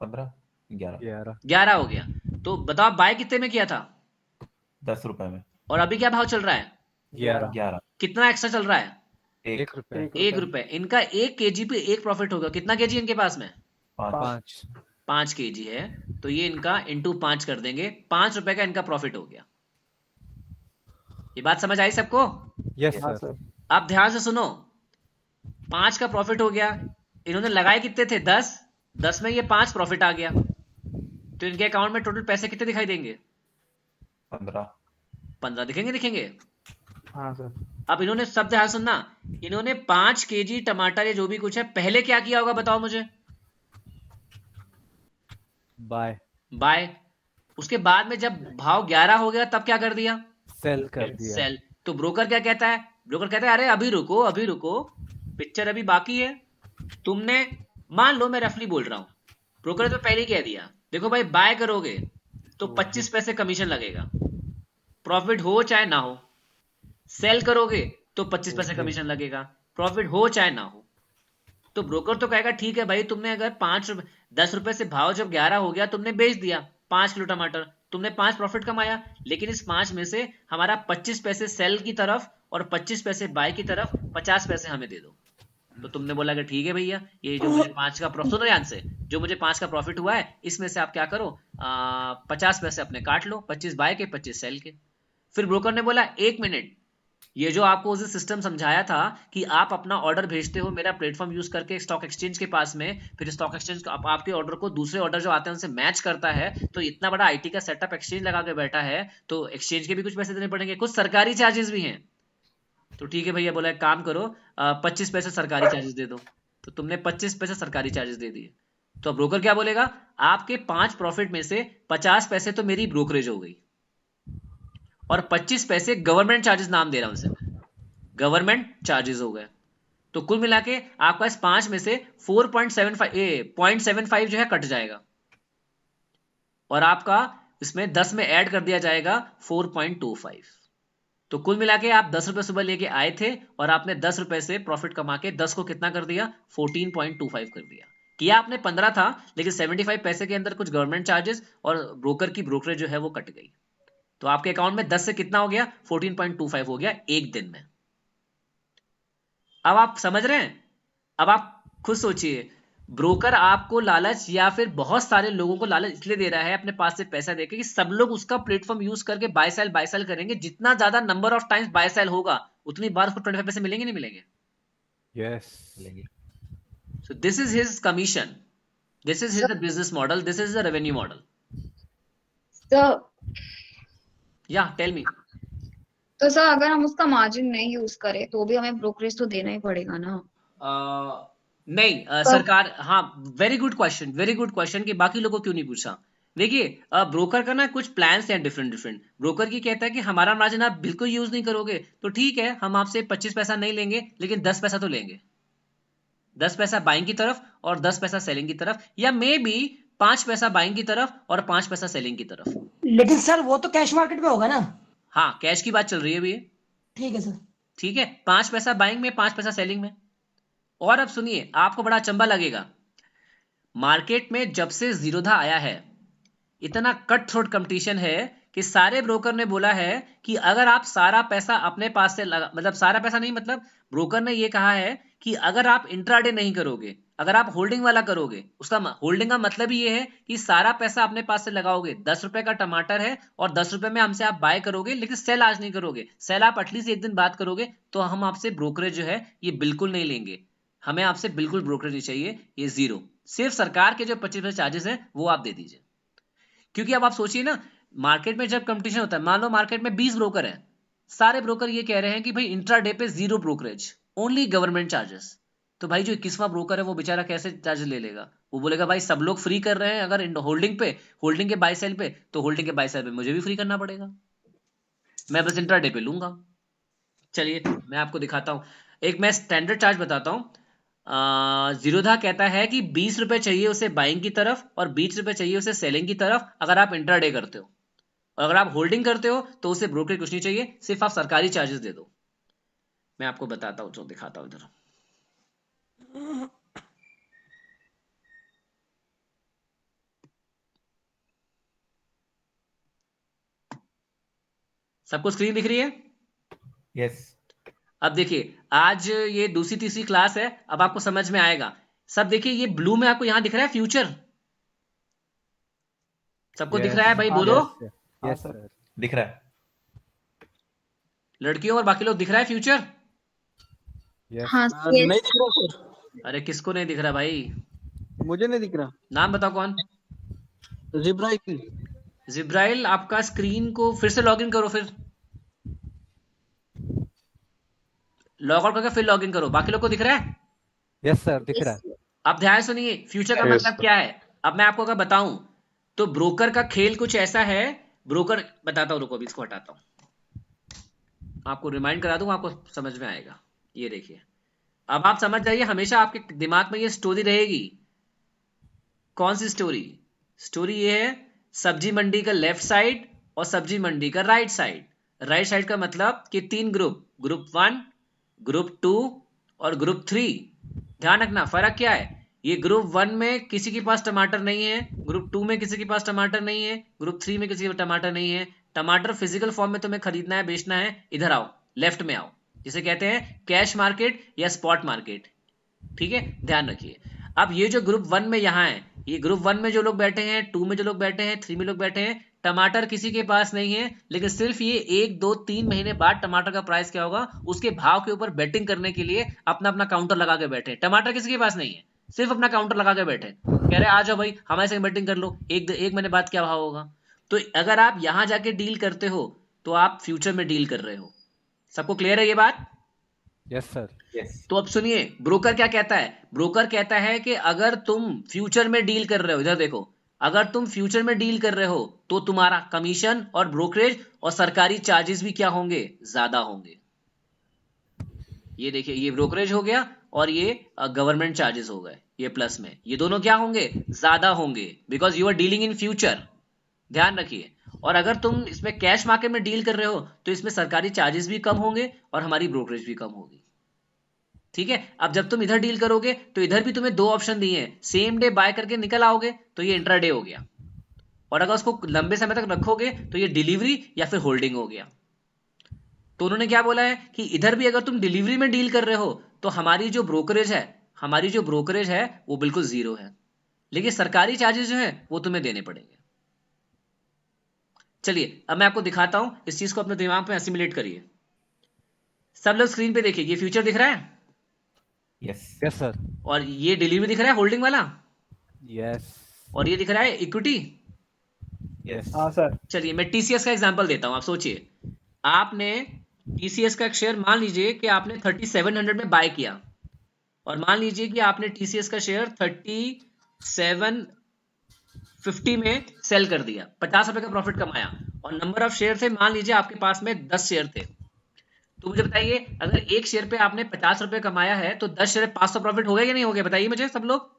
15, 11 हो गया। तो बताओ बाय कितने में किया था? 10 रुपए में। और अभी क्या भाव चल रहा है? 11। कितना एक्स्ट्रा चल रहा है? 1 रुपए। 1 रुपए। इनका 1 केजी पे 1 प्रॉफिट होगा। कितना केजी इनके पास में? 5 केजी है, तो ये इनका इंटू 5 कर देंगे, 5 रुपए का इनका प्रॉफिट हो गया। ये बात समझ आई सबको? Yes sir. अब ध्यान से सुनो, 5 का प्रॉफिट हो गया। इन्होंने लगाए कितने थे? 10 में ये 5 प्रॉफिट आ गया, तो इनके अकाउंट में टोटल पैसे कितने दिखाई देंगे? 15 दिखेंगे। हाँ सर। अब इन्होंने, सब ध्यान सुनना, इन्होंने 5 केजी टमाटर या जो भी कुछ है पहले क्या किया होगा बताओ मुझे? बाय। उसके बाद में जब भाव 11 हो गया तब क्या कर दिया? सेल कर दिया। सेल। तो ब्रोकर क्या कहता है? ब्रोकर कहता है अरे अभी रुको, पिक्चर अभी बाकी है। तुमने, मान लो मैं रफली बोल रहा हूं, ब्रोकर ने तो पहले ही कह दिया, देखो भाई बाय करोगे तो 25 पैसे कमीशन लगेगा, प्रॉफिट हो चाहे ना हो। सेल करोगे तो 25 पैसे कमीशन लगेगा, प्रॉफिट हो चाहे ना हो। तो ब्रोकर तो कहेगा ठीक है भाई, तुमने अगर 10 रुपए से भाव जब 11 हो गया, तुमने बेच दिया 5 किलो टमाटर, तुमने 5 प्रॉफिट कमाया, लेकिन इस 5 में से हमारा 25 पैसे सेल की तरफ और 25 पैसे बाय की तरफ, 50 पैसे हमें दे दो। तो तुमने बोला कि ठीक है भैया, ये जो मुझे 5 का प्रॉफिट, सुनो ध्यान से, जो मुझे 5 का प्रॉफिट हुआ है इसमें से आप क्या करो, 50 पैसे अपने काट लो, 25 बाय के 25 सेल के। फिर ब्रोकर ने बोला 1 मिनट, ये जो आपको उस सिस्टम समझाया था कि आप अपना ऑर्डर भेजते हो मेरा प्लेटफॉर्म यूज करके स्टॉक एक्सचेंज के पास में, फिर स्टॉक एक्सचेंज आपके ऑर्डर को दूसरे ऑर्डर जो आते हैं उनसे मैच करता है, तो इतना बड़ा आईटी का सेटअप एक्सचेंज लगा के बैठा है, तो एक्सचेंज के भी कुछ पैसे देने पड़ेंगे, कुछ सरकारी चार्जेस भी हैं। तो ठीक है भैया, बोला एक काम करो, 25 पैसे सरकारी चार्जेस दे दो। तो तुमने 25 पैसे सरकारी चार्जेस दे दिए। तो ब्रोकर क्या बोलेगा, आपके 5 प्रॉफिट में से 50 पैसे तो मेरी ब्रोकरेज हो गई और 25 पैसे गवर्नमेंट चार्जेस, नाम दे रहा हूं उनसे, गवर्नमेंट चार्जेस हो गए। तो कुल मिला के आपका इस 5 में से 0.75 जो है कट जाएगा और आपका इसमें 10 में ऐड कर दिया जाएगा 4.25। तो कुल मिला के आप 10 रुपए सुबह लेके आए थे और आपने 10 रुपए से प्रॉफिट कमा के 10 को कितना कर दिया, 14.25 कर दिया। किया आपने 15 था, लेकिन 75 पैसे के अंदर कुछ गवर्नमेंट चार्जेस और ब्रोकर की ब्रोकरेज जो है वो कट गई। तो आपके अकाउंट में 10 से कितना हो गया, 14.25 हो गया एक दिन में। अब आप समझ रहे हैं? अब आप खुद सोचिए, ब्रोकर आपको लालच या फिर बहुत सारे लोगों को लालच इसलिए दे रहा है अपने पास से पैसा देके कि सब लोग उसका प्लेटफॉर्म यूज करके बाय सेल करेंगे। जितना ज्यादा number of times buy sell होगा उतनी बार उसको 25 पैसे मिलेंगे नहीं मिलेंगे? Yes So this is his commission. This is his business model. This is the revenue model. Sir Yeah, tell me. तो सर अगर हम उसका मार्जिन नहीं यूज करें तो भी हमें ब्रोकरेज तो देना ही पड़ेगा ना? नहीं सरकार, हाँ वेरी गुड क्वेश्चन कि बाकी लोगों को क्यों नहीं पूछा। देखिए ब्रोकर का ना कुछ प्लान्स हैं डिफरेंट। ब्रोकर की कहता है कि हमारा मार्जिन आप बिल्कुल यूज नहीं करोगे तो ठीक है, हम आपसे 25 पैसा नहीं लेंगे लेकिन 10 पैसा तो लेंगे। 10 पैसा बाइंग की तरफ और 10 पैसा सेलिंग की तरफ, या मे बी 5 पैसा बाइंग की तरफ और 5 पैसा सेलिंग की तरफ। लेकिन सर वो तो कैश मार्केट में होगा ना? हाँ कैश की बात चल रही है अभी। ठीक है सर। ठीक है, 5 पैसा बाइंग में 5 पैसा सेलिंग में। और अब सुनिए, आपको बड़ा अचंभा लगेगा, मार्केट में जब से जीरोधा आया है इतना कट थ्रोट कंपटीशन है कि सारे ब्रोकर ने बोला है कि अगर आप सारा पैसा अपने पास से लगा, मतलब सारा पैसा नहीं, मतलब ब्रोकर ने ये कहा है कि अगर आप इंट्राडे नहीं करोगे, अगर आप होल्डिंग वाला करोगे, उसका होल्डिंग का मतलब ही ये है कि सारा पैसा अपने पास से लगाओगे। 10 रुपए का टमाटर है और 10 रुपए में हमसे आप बाय करोगे, लेकिन सेल आज नहीं करोगे, सेल आप एटलीस्ट एक दिन बाद करोगे, तो हम आपसे ब्रोकरेज जो है ये बिल्कुल नहीं लेंगे। हमें आपसे बिल्कुल ब्रोकरेज नहीं चाहिए, ये जीरो। सिर्फ सरकार के जो 25% चार्जेस हैं वो आप दे दीजिए। क्योंकि अब आप सोचिए ना, मार्केट में जब कंपटीशन होता है, मान लो मार्केट में 20 ब्रोकर हैं, सारे ब्रोकर ये कह रहे हैं कि भाई इंट्राडे पे zero brokerage, only government charges. तो भाई जो 21वां ब्रोकर है वो बेचारा कैसे चार्जेस ले लेगा? वो बोलेगा भाई सब लोग फ्री कर रहे हैं, अगर होल्डिंग के बाय सेल पे, तो होल्डिंग के बाय सेल पे मुझे भी फ्री करना पड़ेगा, मैं बस इंट्राडे पे लूंगा। चलिए मैं आपको दिखाता हूं, एक मैं स्टैंडर्ड चार्ज बताता हूं। जीरोधा कहता है कि 20 रुपए चाहिए उसे बाइंग की तरफ और 20 रुपए चाहिए उसे सेलिंग की तरफ, अगर आप इंट्राडे करते हो। और अगर आप होल्डिंग करते हो तो उसे ब्रोकरेज कुछ नहीं चाहिए, सिर्फ आप सरकारी चार्जेस दे दो। मैं आपको बताता हूं, जो दिखाता हूं इधर। सबको स्क्रीन दिख रही है? यस। अब देखिए, आज ये दूसरी तीसरी क्लास है, अब आपको समझ में आएगा सब। देखिए ये ब्लू में आपको यहां दिख रहा है फ्यूचर, सबको दिख रहा है भाई? बोलो। यस सर दिख रहा है। लड़कियों और बाकी लोग दिख रहा है फ्यूचर? यस हाँ नहीं दिख रहा सर, अरे किसको नहीं दिख रहा भाई? मुझे नहीं दिख रहा। नाम बताओ कौन? जिब्राइल। जिब्राइल, आपका स्क्रीन को फिर से लॉगिन करो, फिर लॉग आउट करके फिर लॉगिन करो। बाकी लोग को दिख रहा है? यस सर दिख रहा है। अब ध्यान सुनिए, फ्यूचर का Yes, मतलब sir. क्या है। अब मैं आपको अगर बताऊं तो ब्रोकर का खेल कुछ ऐसा है। ब्रोकर बताता हूं, रुको अभी इसको हटाता हूं, आपको रिमाइंड करा दूं, आपको समझ में आएगा। ये देखिए, अब आप समझ जाइए, हमेशा आपके दिमाग में ये स्टोरी रहेगी। कौन सी स्टोरी? स्टोरी ये है, सब्जी मंडी का लेफ्ट साइड और सब्जी मंडी का राइट साइड। राइट साइड का मतलब कि 3 ग्रुप 1, ग्रुप 2 और ग्रुप 3। ध्यान रखना फर्क क्या है। ये ग्रुप 1 में किसी के पास टमाटर नहीं है, ग्रुप 2 में किसी के पास टमाटर नहीं है, ग्रुप 3 में किसी के पास टमाटर नहीं है। टमाटर फिजिकल फॉर्म में तुम्हें खरीदना है, बेचना है, इधर आओ, लेफ्ट में आओ, जिसे कहते हैं कैश मार्केट या स्पॉट मार्केट। ठीक है, ध्यान रखिए। अब ये जो ग्रुप 1 में यहाँ है, ये ग्रुप 1 में जो लोग बैठे हैं, 2 में जो लोग बैठे हैं, 3 में लोग बैठे हैं, टमाटर किसी के पास नहीं है, लेकिन सिर्फ ये 1, 2, 3 महीने बाद टमाटर का प्राइस क्या होगा उसके भाव के ऊपर बेटिंग करने के लिए अपना अपना काउंटर लगा के बैठे। टमाटर किसी के पास नहीं है, सिर्फ अपना काउंटर लगा के बैठे, कह रहे आ जाओ भाई हमारे संग बेटिंग कर लो, एक महीने बाद क्या भाव होगा। तो अगर आप यहां जाके डील करते हो तो आप फ्यूचर में डील कर रहे हो। सबको क्लियर है ये बात? Yes sir. यस। तो अब सुनिए, ब्रोकर क्या कहता है। ब्रोकर कहता है कि अगर तुम फ्यूचर में डील कर रहे हो, इधर देखो, अगर तुम फ्यूचर में डील कर रहे हो तो तुम्हारा कमीशन और ब्रोकरेज और सरकारी चार्जेस भी क्या होंगे? ज्यादा होंगे। ये देखिए, ये ब्रोकरेज हो गया और ये गवर्नमेंट चार्जेस हो गए, ये प्लस में, ये दोनों क्या होंगे? ज्यादा होंगे, because you are dealing in future. ध्यान रखिए। और अगर तुम इसमें कैश मार्केट में डील कर रहे हो तो इसमें सरकारी चार्जेस भी कम होंगे और हमारी ब्रोकरेज भी कम होगी। ठीक है, अब जब तुम इधर डील करोगे तो इधर भी तुम्हें 2 ऑप्शन दिए हैं, सेम डे बाय करके निकल आओगे तो ये इंट्राडे हो गया, और अगर उसको लंबे समय तक रखोगे तो ये डिलीवरी या फिर होल्डिंग हो गया। तो उन्होंने क्या बोला है कि इधर भी अगर तुम डिलीवरी में डील कर रहे हो तो हमारी जो ब्रोकरेज है, हमारी जो ब्रोकरेज है वो बिल्कुल जीरो है, लेकिन सरकारी चार्जेस जो है वो तुम्हें देने पड़ेंगे। चलिए अब मैं आपको दिखाता हूं, इस चीज को अपने दिमाग में असिमुलेट करिए। सब लोग स्क्रीन पे देखिए, ये फ्यूचर दिख रहा है यस यस सर। और ये डिलीवरी दिख रहा है होल्डिंग वाला, यस और ये दिख रहा है इक्विटी। यस हाँ सर। चलिए मैं टीसीएस का एग्जांपल देता हूं। आप सोचिए, आपने टीसीएस का एक शेयर मान लीजिए कि आपने 3700 में बाय किया, और मान लीजिए कि आपने टीसीएस का शेयर 3750 में सेल कर दिया, 50 रुपए का प्रॉफिट कमाया, और नंबर ऑफ शेयर थे मान लीजिए आपके पास में 10 शेयर थे। तो मुझे बताइए, अगर एक शेयर पे आपने 50 रुपए कमाया है तो 10 शेयर 500 प्रॉफिट हो गया या नहीं हो गया? बताइए मुझे सब लोग।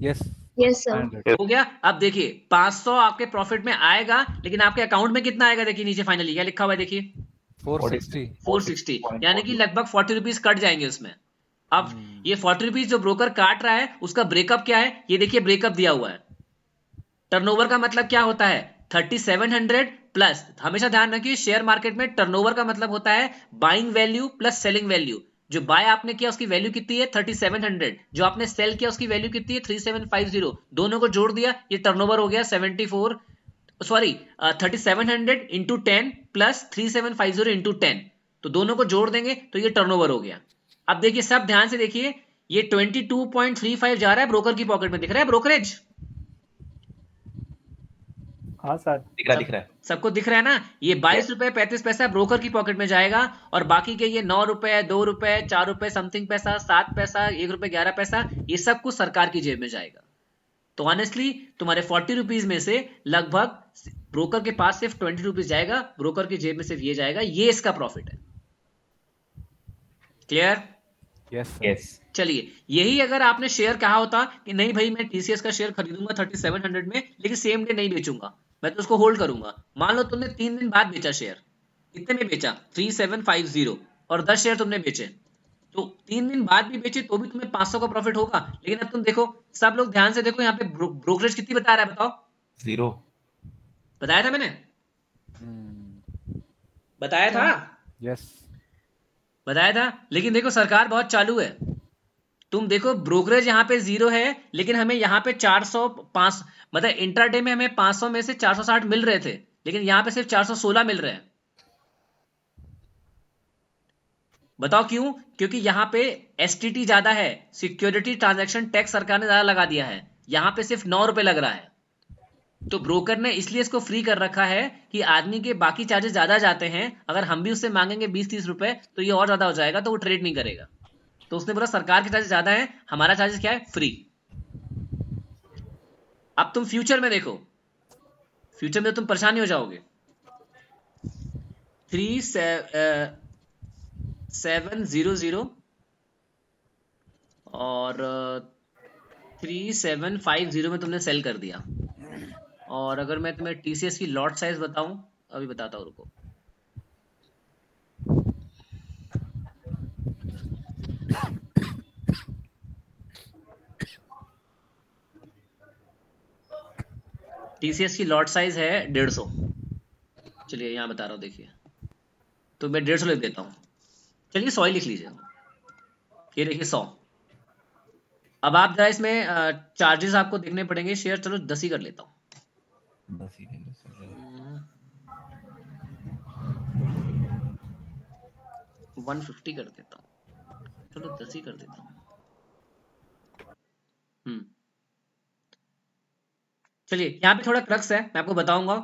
Yes yes sir. 100 हो गया। अब देखिए 500 आपके प्रॉफिट में आएगा, लेकिन आपके अकाउंट में कितना आएगा? देखिए नीचे फाइनली क्या लिखा हुआ है, देखिए 460। 460, यानी कि लगभग 40 रुपीज कट जाएंगे उसमें। अब ये 40 रुपीज जो ब्रोकर काट रहा है उसका ब्रेकअप क्या है? ये देखिए ब्रेकअप दिया हुआ है। टर्नओवर का मतलब क्या होता है? 3700 प्लस, हमेशा ध्यान रखिए शेयर मार्केट में टर्नओवर का मतलब होता है buying value plus selling value. जो बाय आपने किया उसकी वैल्यू कितनी है? 3700। जो आपने सेल किया उसकी वैल्यू कितनी है? 3750। दोनों को जोड़ दिया, ये टर्नओवर हो गया 3700 इंटू 10 प्लस 3750 इंटू 10, तो दोनों को जोड़ देंगे तो ये टर्नओवर हो गया। अब देखिए सब ध्यान से देखिए, ये 22.35 जा रहा है ब्रोकर की पॉकेट में, दिख रहा है ब्रोकरेज? हाँ सर। दिख रहा है। सबको दिख रहा है ना? ये 22 रुपए 35 पैसा ब्रोकर की पॉकेट में जाएगा, और बाकी के ये 9 रुपए 2 रुपए 4 रुपए समथिंग पैसा, 7 पैसा, 1 रुपए 11 पैसा, ये सब कुछ सरकार की जेब में जाएगा। तो ऑनेस्टली तुम्हारे 40 रुपीज में से लगभग ब्रोकर के पास सिर्फ 20 रुपीज जाएगा, ब्रोकर की जेब में सिर्फ ये जाएगा, ये इसका प्रॉफिट है। क्लियर? यस यस चलिए यही अगर आपने शेयर कहा होता कि नहीं भाई मैं टीसीएस का शेयर खरीदूंगा 3700 में, लेकिन सेम डे नहीं बेचूंगा, मैं तो उसको होल्ड करूंगा। मान लो तुमने 3 दिन बाद बेचा शेयर, कितने में बेचा? 3750, और 10 शेयर तुमने बेचे, तो 3 दिन बाद भी बेचे तो भी तुम्हें 500 का प्रॉफिट होगा। लेकिन अब तुम देखो, सब लोग ध्यान से देखो, यहाँ पे ब्रोकरेज कितनी बता रहा है? बताओ। 0 बताया था मैंने? बताया था? यस बताया था। लेकिन देखो सरकार बहुत चालू है, तुम देखो ब्रोकरेज यहाँ पे 0 है, लेकिन हमें यहाँ पे 405, मतलब इंट्राडे में हमें 500 में से 460 मिल रहे थे, लेकिन यहाँ पे सिर्फ 416 मिल रहे हैं। बताओ क्यों? क्योंकि यहाँ पे एसटीटी ज्यादा है, सिक्योरिटी ट्रांजैक्शन टैक्स सरकार ने ज्यादा लगा दिया है, यहाँ पे सिर्फ 9 रुपए लग रहा है। तो ब्रोकर ने इसलिए इसको फ्री कर रखा है कि आदमी के बाकी चार्जेस ज्यादा जाते हैं, अगर हम भी उससे मांगेंगे 20-30 रुपए तो ये और ज्यादा हो जाएगा, तो वो ट्रेड नहीं करेगा। तो उसने बोला सरकार के चार्जेस ज्यादा है, हमारा चार्जेस क्या है? फ्री। अब तुम फ्यूचर में देखो, फ्यूचर में तुम परेशान नहीं हो जाओगे। 3700 और 3750 में तुमने सेल कर दिया, और अगर मैं तुम्हें टीसीएस की लॉट साइज बताऊं, अभी बताता हूं, रुको। टीसीएस की लॉट साइज है 150। चलिए यहाँ बता रहा हूँ, देखिए, तो मैं 150 लिख देता हूँ। चलिए 100 ही लिख लीजिए, ये देखिए 100। अब आप जरा इसमें चार्जेस आपको देखने पड़ेंगे। शेयर चलो 10 ही कर लेता हूँ, 150 कर देता हूँ, चलो 10 ही कर देता हूँ। चलिए यहाँ पे थोड़ा क्रक्स है, मैं आपको बताऊंगा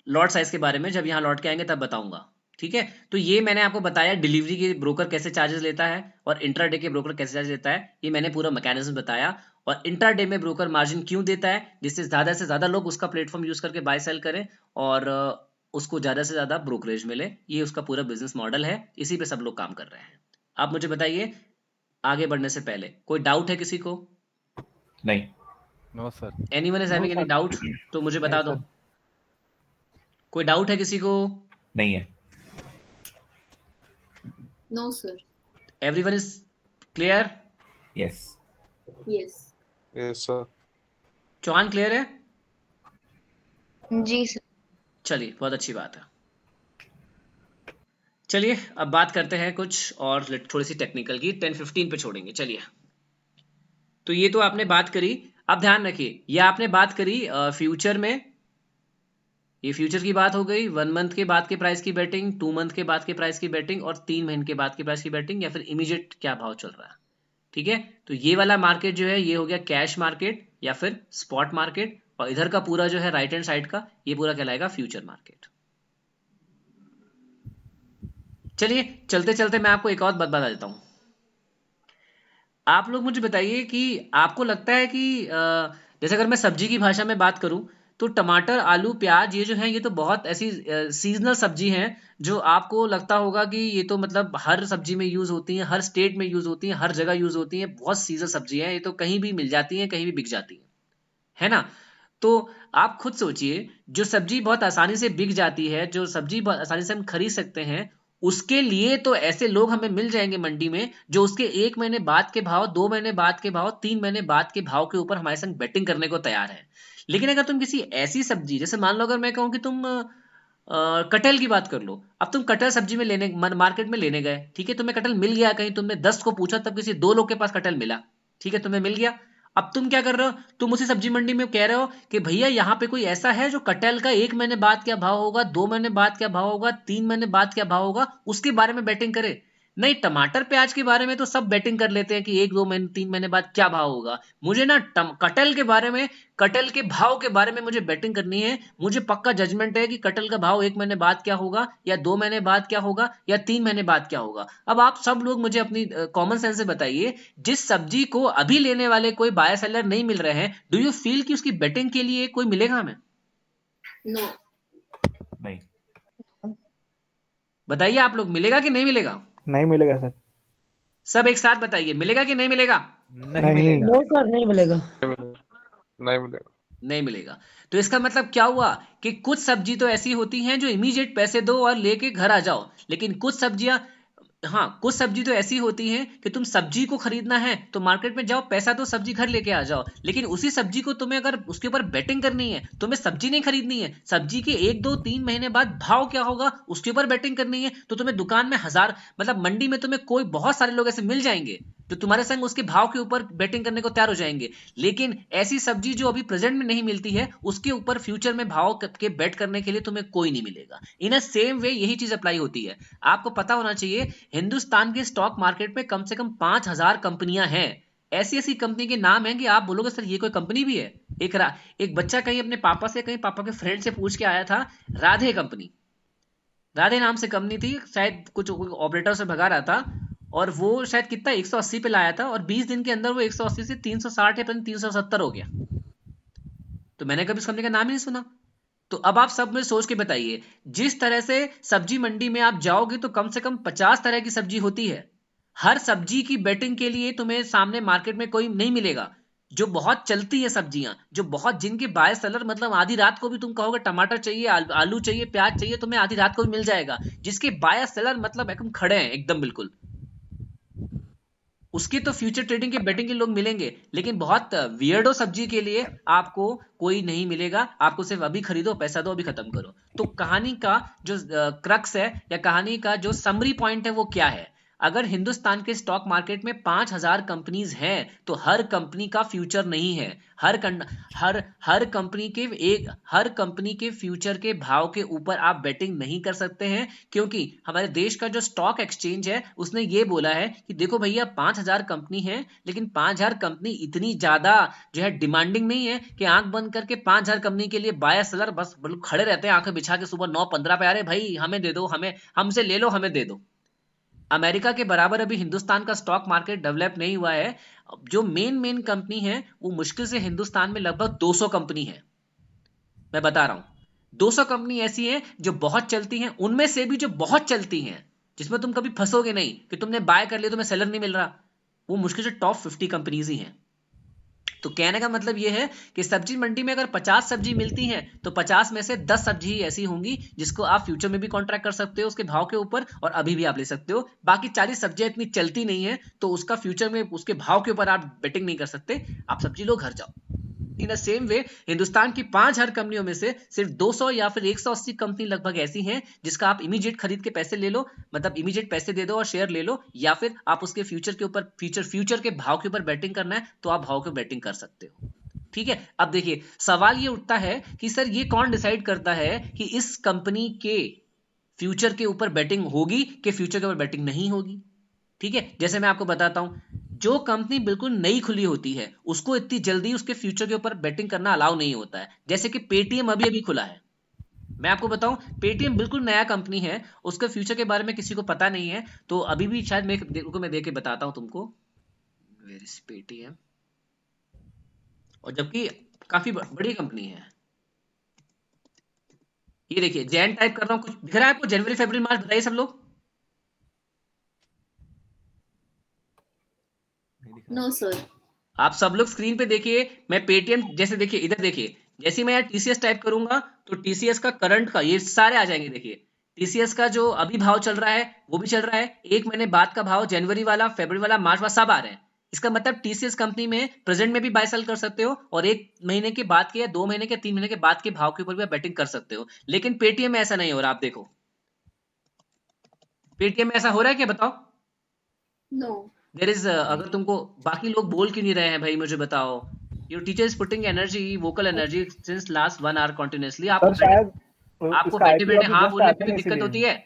लॉट साइज के बारे में, जब यहाँ लॉट के आएंगे तब बताऊंगा, ठीक है? तो ये मैंने आपको बताया डिलीवरी के ब्रोकर कैसे चार्जेस लेता है, और इंट्राडे के ब्रोकर कैसे चार्ज लेता है, ये मैंने पूरा मैकेनिज्म बताया। और इंट्राडे में ब्रोकर मार्जिन क्यों देता है? जिससे ज्यादा से ज्यादा लोग उसका प्लेटफॉर्म यूज करके बाय सेल करें और उसको ज्यादा से ज्यादा ब्रोकरेज मिले। ये उसका पूरा बिजनेस मॉडल है, इसी पे सब लोग काम कर रहे हैं। आप मुझे बताइए आगे बढ़ने से पहले कोई डाउट है किसी को? नहीं। No sir. Anyone is having any doubt? तो मुझे बता दो। कोई डाउट है किसी को? नहीं है। No sir. Everyone is clear? Yes yes. Yes sir. Chauhan clear है? जी सर। चलिए बहुत अच्छी बात है। चलिए अब बात करते हैं कुछ और थोड़ी सी टेक्निकल की, 10-15 पे छोड़ेंगे। चलिए, तो ये तो आपने बात करी। अब ध्यान रखिए, ये आपने बात करी फ्यूचर में, ये फ्यूचर की बात हो गई, 1 मंथ के बाद के प्राइस की बेटिंग, 2 मंथ के बाद के प्राइस की बेटिंग और 3 महीने के बाद के प्राइस की बेटिंग, या फिर इमीडिएट क्या भाव चल रहा है। ठीक है, तो ये वाला मार्केट जो है ये हो गया कैश मार्केट या फिर स्पॉट मार्केट, और इधर का पूरा जो है राइट हैंड साइड का ये पूरा कहलाएगा फ्यूचर मार्केट। चलिए चलते चलते मैं आपको एक और बात बता देता हूं। आप लोग मुझे बताइए कि आपको लगता है कि जैसे अगर मैं सब्जी की भाषा में बात करूं तो टमाटर, आलू, प्याज ये जो है ये तो बहुत ऐसी सीजनल सब्जी हैं जो आपको लगता होगा कि ये तो मतलब हर सब्जी में यूज होती हैं, हर स्टेट में यूज होती हैं, हर जगह यूज होती हैं, बहुत सीजनल सब्जी है, ये तो कहीं भी मिल जाती हैं, कहीं भी बिक जाती है ना। तो आप खुद सोचिए, जो सब्जी बहुत आसानी से बिक जाती है, जो सब्जी बहुत आसानी से हम खरीद सकते हैं, उसके लिए तो ऐसे लोग हमें मिल जाएंगे मंडी में जो उसके 1 महीने बाद के भाव, 2 महीने बाद के भाव, 3 महीने बाद के भाव के ऊपर हमारे संग बेटिंग करने को तैयार है। लेकिन अगर तुम किसी ऐसी सब्जी, जैसे मान लो अगर मैं कहूं कि तुम कटहल की बात कर लो, अब तुम कटहल सब्जी में लेने मार्केट में लेने गए, ठीक है, तुम्हें कटहल मिल गया, कहीं तुमने 10 को पूछा तब किसी 2 लोग के पास कटहल मिला, ठीक है, तुम्हें मिल गया। अब तुम क्या कर रहे हो, तुम उसी सब्जी मंडी में कह रहे हो कि भैया यहाँ पे कोई ऐसा है जो कटहल का 1 महीने बाद क्या भाव होगा, 2 महीने बाद क्या भाव होगा, 3 महीने बाद क्या भाव होगा, उसके बारे में बेटिंग करे। नहीं, टमाटर प्याज के बारे में तो सब बेटिंग कर लेते हैं कि 1, 2 महीने, 3 महीने बाद क्या भाव होगा। मुझे ना कटहल के बारे में, कटहल के भाव के बारे में मुझे बेटिंग करनी है। मुझे पक्का जजमेंट है कि कटहल का भाव 1 महीने बाद क्या होगा, या 2 महीने बाद क्या होगा, या 3 महीने बाद क्या होगा। अब आप सब लोग मुझे अपनी कॉमन सेंस से बताइए, जिस सब्जी को अभी लेने वाले कोई बायर सेलर नहीं मिल रहे हैं, डू यू फील कि उसकी बेटिंग के लिए कोई मिलेगा हमें? नो, नहीं। बताइए आप लोग, मिलेगा कि नहीं मिलेगा? नहीं मिलेगा सर। सब एक साथ बताइए, मिलेगा कि नहीं मिलेगा? नहीं मिलेगा। नो सर, नहीं मिलेगा। नहीं मिलेगा। नहीं मिलेगा। तो इसका मतलब क्या हुआ कि कुछ सब्जी तो ऐसी होती हैं जो इमीडिएट पैसे दो और लेके घर आ जाओ, लेकिन कुछ सब्जियां, हाँ, कुछ सब्जी तो ऐसी होती हैं कि तुम सब्जी को खरीदना है तो मार्केट में जाओ, पैसा दो, सब्जी घर लेके आ जाओ, लेकिन उसी सब्जी को तुम्हें अगर उसके ऊपर बेटिंग करनी है, तुम्हें सब्जी नहीं खरीदनी है, सब्जी के 1, 2, 3 महीने बाद भाव क्या होगा उसके ऊपर बेटिंग करनी है, तो तुम्हें दुकान में मतलब मंडी में तुम्हें कोई बहुत सारे लोग ऐसे मिल जाएंगे जो तुम्हारे संग उसके भाव के ऊपर बेटिंग करने को तैयार हो जाएंगे। लेकिन ऐसी सब्जी जो अभी प्रेजेंट में नहीं मिलती है, उसके ऊपर फ्यूचर में भाव के बेट करने के लिए तुम्हें कोई नहीं मिलेगा। इन अ सेम वे यही चीज अप्लाई होती है। आपको पता होना चाहिए, हिंदुस्तान के स्टॉक मार्केट में कम से कम 5000 कंपनियां हैं। ऐसी ऐसी कंपनी के नाम हैं कि आप बोलोगे सर ये कोई कंपनी भी है। एक बच्चा कहीं अपने पापा से, कहीं पापा के फ्रेंड से पूछ के आया था, राधे कंपनी, राधे नाम से कंपनी थी, शायद कुछ ऑपरेटर से भगा रहा था, और वो शायद कितना 180 पे लाया था, और 20 दिन के अंदर वो 180 से 360 या 370 हो गया। तो मैंने कभी इस कंपनी का नाम ही नहीं सुना। तो अब आप सब में सोच के बताइए, जिस तरह से सब्जी मंडी में आप जाओगे तो कम से कम 50 तरह की सब्जी होती है। हर सब्जी की बेटिंग के लिए तुम्हें सामने मार्केट में कोई नहीं मिलेगा। जो बहुत चलती है सब्जियां, जो बहुत, जिनके बाय सेलर मतलब आधी रात को भी तुम कहोगे टमाटर चाहिए, आलू चाहिए, प्याज चाहिए, तुम्हें आधी रात को भी मिल जाएगा। जिसके बाय सेलर मतलब एकदम खड़े हैं, एकदम बिल्कुल, उसके तो फ्यूचर ट्रेडिंग के बेटिंग के लोग मिलेंगे। लेकिन बहुत वियर्डो सब्जी के लिए आपको कोई नहीं मिलेगा। आपको सिर्फ अभी खरीदो, पैसा दो, अभी खत्म करो। तो कहानी का जो क्रक्स है, या कहानी का जो समरी पॉइंट है, वो क्या है? अगर हिंदुस्तान के स्टॉक मार्केट में 5000 कंपनीज हैं, तो हर कंपनी का फ्यूचर नहीं है। हर कंपनी के फ्यूचर के भाव के ऊपर आप बेटिंग नहीं कर सकते हैं, क्योंकि हमारे देश का जो स्टॉक एक्सचेंज है उसने ये बोला है कि देखो भैया 5000 कंपनी है, लेकिन 5000 कंपनी इतनी ज्यादा जो है डिमांडिंग नहीं है कि आंख बंद करके 5000 कंपनी के लिए बायर सेलर बस खड़े रहते हैं आंखें बिछा के सुबह 9:15 पे, अरे भाई हमें दे दो, हमसे ले लो, हमें दे दो। अमेरिका के बराबर अभी हिंदुस्तान का स्टॉक मार्केट डेवलप नहीं हुआ है। जो मेन कंपनी है वो मुश्किल से हिंदुस्तान में लगभग 200 कंपनी है। मैं बता रहा हूं 200 कंपनी ऐसी हैं जो बहुत चलती हैं। उनमें से भी जो बहुत चलती हैं, जिसमें तुम कभी फंसोगे नहीं कि तुमने बाय कर लिया, तुम्हें सेलर नहीं मिल रहा, वो मुश्किल से टॉप 50 कंपनीज ही हैं। तो कहने का मतलब यह है कि सब्जी मंडी में अगर 50 सब्जी मिलती हैं, तो 50 में से 10 सब्जी ही ऐसी होंगी जिसको आप फ्यूचर में भी कॉन्ट्रैक्ट कर सकते हो उसके भाव के ऊपर, और अभी भी आप ले सकते हो। बाकी 40 सब्जियां इतनी चलती नहीं है, तो उसका फ्यूचर में उसके भाव के ऊपर आप बेटिंग नहीं कर सकते। आप सब्जी लो, घर जाओ। In the same way Hindustan की 5000 कंपनियों में से सिर्फ 200 या फिर 180 कंपनी लगभग ऐसी हैं जिसका आप इमीडिएट खरीद के पैसे ले लो, मतलब इमीडिएट पैसे दे दो और शेयर ले लो, या फिर आप उसके फ्यूचर के ऊपर फ्यूचर के भाव के ऊपर बेटिंग करना है तो आप भाव के बेटिंग कर सकते हो। ठीक है, अब देखिए सवाल ये उठता है कि सर ये कौन डिसाइड करता है कि इस कंपनी के फ्यूचर के ऊपर बेटिंग होगी कि फ्यूचर के ऊपर बेटिंग नहीं होगी। ठीक है, जैसे मैं आपको बताता हूं, जो कंपनी बिल्कुल नई खुली होती है उसको इतनी जल्दी उसके फ्यूचर के ऊपर बेटिंग करना अलाउ नहीं होता है। जैसे कि पेटीएम अभी अभी खुला है, मैं आपको बताऊं पेटीएम बिल्कुल नया कंपनी है, उसके फ्यूचर के बारे में किसी को पता नहीं है, तो अभी भी शायद मैं देके बताता हूं तुमको, वेयर इज पेटीएम, और जबकि काफी बड़ी कंपनी है। ये देखिए जैन टाइप कर रहा हूं, कुछ दिख रहा है आपको? जनवरी फरवरी मार्च बताइए सब लोग। No sir. आप सब लोग स्क्रीन पे देखिए, मैं पेटीएम जैसे देखिए इधर देखिए, जैसे मैं यहाँ टीसीएस टाइप करूंगा तो टीसीएस का करंट का ये सारे आ जाएंगे। देखिए टीसीएस का जो अभी भाव चल रहा है वो भी चल रहा है, एक महीने बाद का भाव, जनवरी वाला, फरवरी वाला, मार्च वाला, सब आ रहे हैं। इसका मतलब टीसीएस कंपनी में प्रेजेंट में भी बाय सेल कर सकते हो और एक महीने के बाद के या 2 महीने के 3 महीने के बाद के भाव के ऊपर भी आप बेटिंग कर सकते हो। लेकिन पेटीएम में ऐसा नहीं हो रहा। आप देखो पेटीएम में ऐसा हो रहा है क्या, बताओ? नो। देयर इज अगर तुमको बाकी लोग बोल क्यों नहीं रहे हैं भाई, मुझे बताओ। Your teacher is putting energy, vocal energy since last 1 hour continuously. Sir शायद आपको इसका बैठे IPO बैठे अभी हाँ जस्ट बोलने आया में था भी ना, दिक्कत होती इसीलिए है।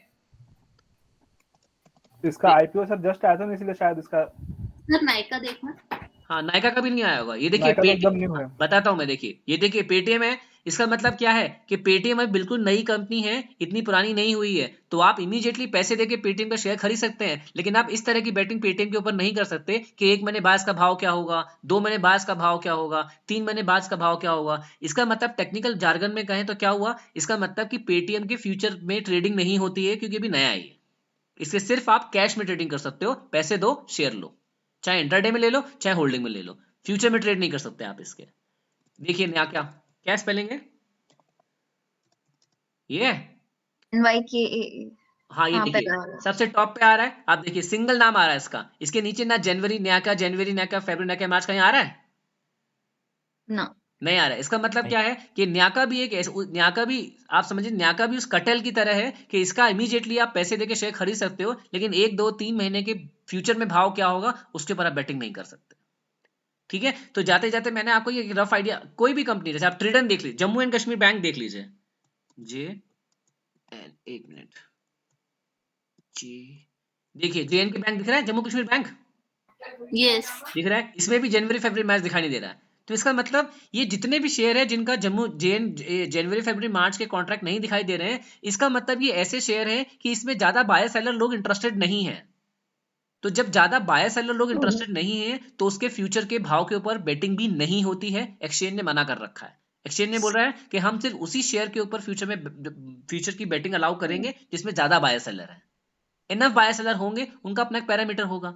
इसका IPO सर जस्ट आया था ना, इसलिए शायद इसका सर नायका देखना। हाँ नायका का भी नहीं आया होगा। ये देखिए नायका तो एकदम पेटीएम, न्यू है। बताता हूँ मैं, देखिए ये देखिए पेटीएम है। इसका मतलब क्या है कि पेटीएम अभी बिल्कुल नई कंपनी है, इतनी पुरानी नहीं हुई है, तो आप इमीडिएटली पैसे देके पेटीएम का शेयर खरीद सकते हैं। लेकिन आप इस तरह की बेटिंग पेटीएम के ऊपर नहीं कर सकते कि 1 महीने बाद का भाव क्या होगा, 2 महीने बाद का भाव क्या होगा, 3 महीने बाद का भाव क्या होगा। इसका मतलब टेक्निकल जार्गन में कहें तो क्या हुआ, इसका मतलब कि पेटीएम के फ्यूचर में ट्रेडिंग नहीं होती है क्योंकि अभी नया है ये। इसके सिर्फ आप कैश में ट्रेडिंग कर सकते हो, पैसे दो शेयर लो, चाहे इंट्राडे में ले लो चाहे होल्डिंग में ले लो, फ्यूचर में ट्रेड नहीं कर सकते आप इसके। देखिए नया क्या क्या स्पेलिंग है ये, NYKAA। हाँ ये हाँ, देखिए पहला वाला। सबसे टॉप पे आ रहा है। आप देखिए सिंगल नाम आ रहा है इसका, इसके नीचे ना जनवरी न्याका, जनवरी न्याका, फरवरी न्याका, मार्च कहीं आ रहा है? ना। नहीं आ रहा है। इसका मतलब क्या है कि न्याका भी न्याका भी आप समझिए, न्याका भी उस कटेल की तरह है कि इसका इमीडिएटली आप पैसे देके शेयर खरीद सकते हो, लेकिन 1 2 3 महीने के फ्यूचर में भाव क्या होगा उसके ऊपर आप बेटिंग नहीं कर सकते। ठीक है, तो जाते जाते मैंने आपको ये रफ आइडिया, कोई भी कंपनी, जैसे आप ट्रेडन देख लीजिए, जम्मू एंड कश्मीर बैंक देख लीजिए, एक मिनट जी, देखिए JNK बैंक दिख रहा है, जम्मू कश्मीर बैंक यस। दिख रहा है, इसमें भी जनवरी फरवरी मार्च दिखाई नहीं दे रहा है। तो इसका मतलब ये जितने भी शेयर है जिनका जनवरी फरवरी मार्च के कॉन्ट्रैक्ट नहीं दिखाई दे रहे हैं, इसका मतलब ये ऐसे शेयर है कि इसमें ज्यादा बायर सेलर लोग इंटरेस्टेड नहीं है। तो जब ज्यादा बायर सेलर लोग इंटरेस्टेड नहीं है तो उसके फ्यूचर के भाव के ऊपर बेटिंग भी नहीं होती है। एक्सचेंज ने मना कर रखा है। एक्सचेंज ने बोल रहा है कि हम सिर्फ उसी शेयर के ऊपर फ्यूचर की बेटिंग अलाउ करेंगे जिसमें ज्यादा बायर सेलर है। इनफ बायर सेलर होंगे, उनका अपना एक पैरामीटर होगा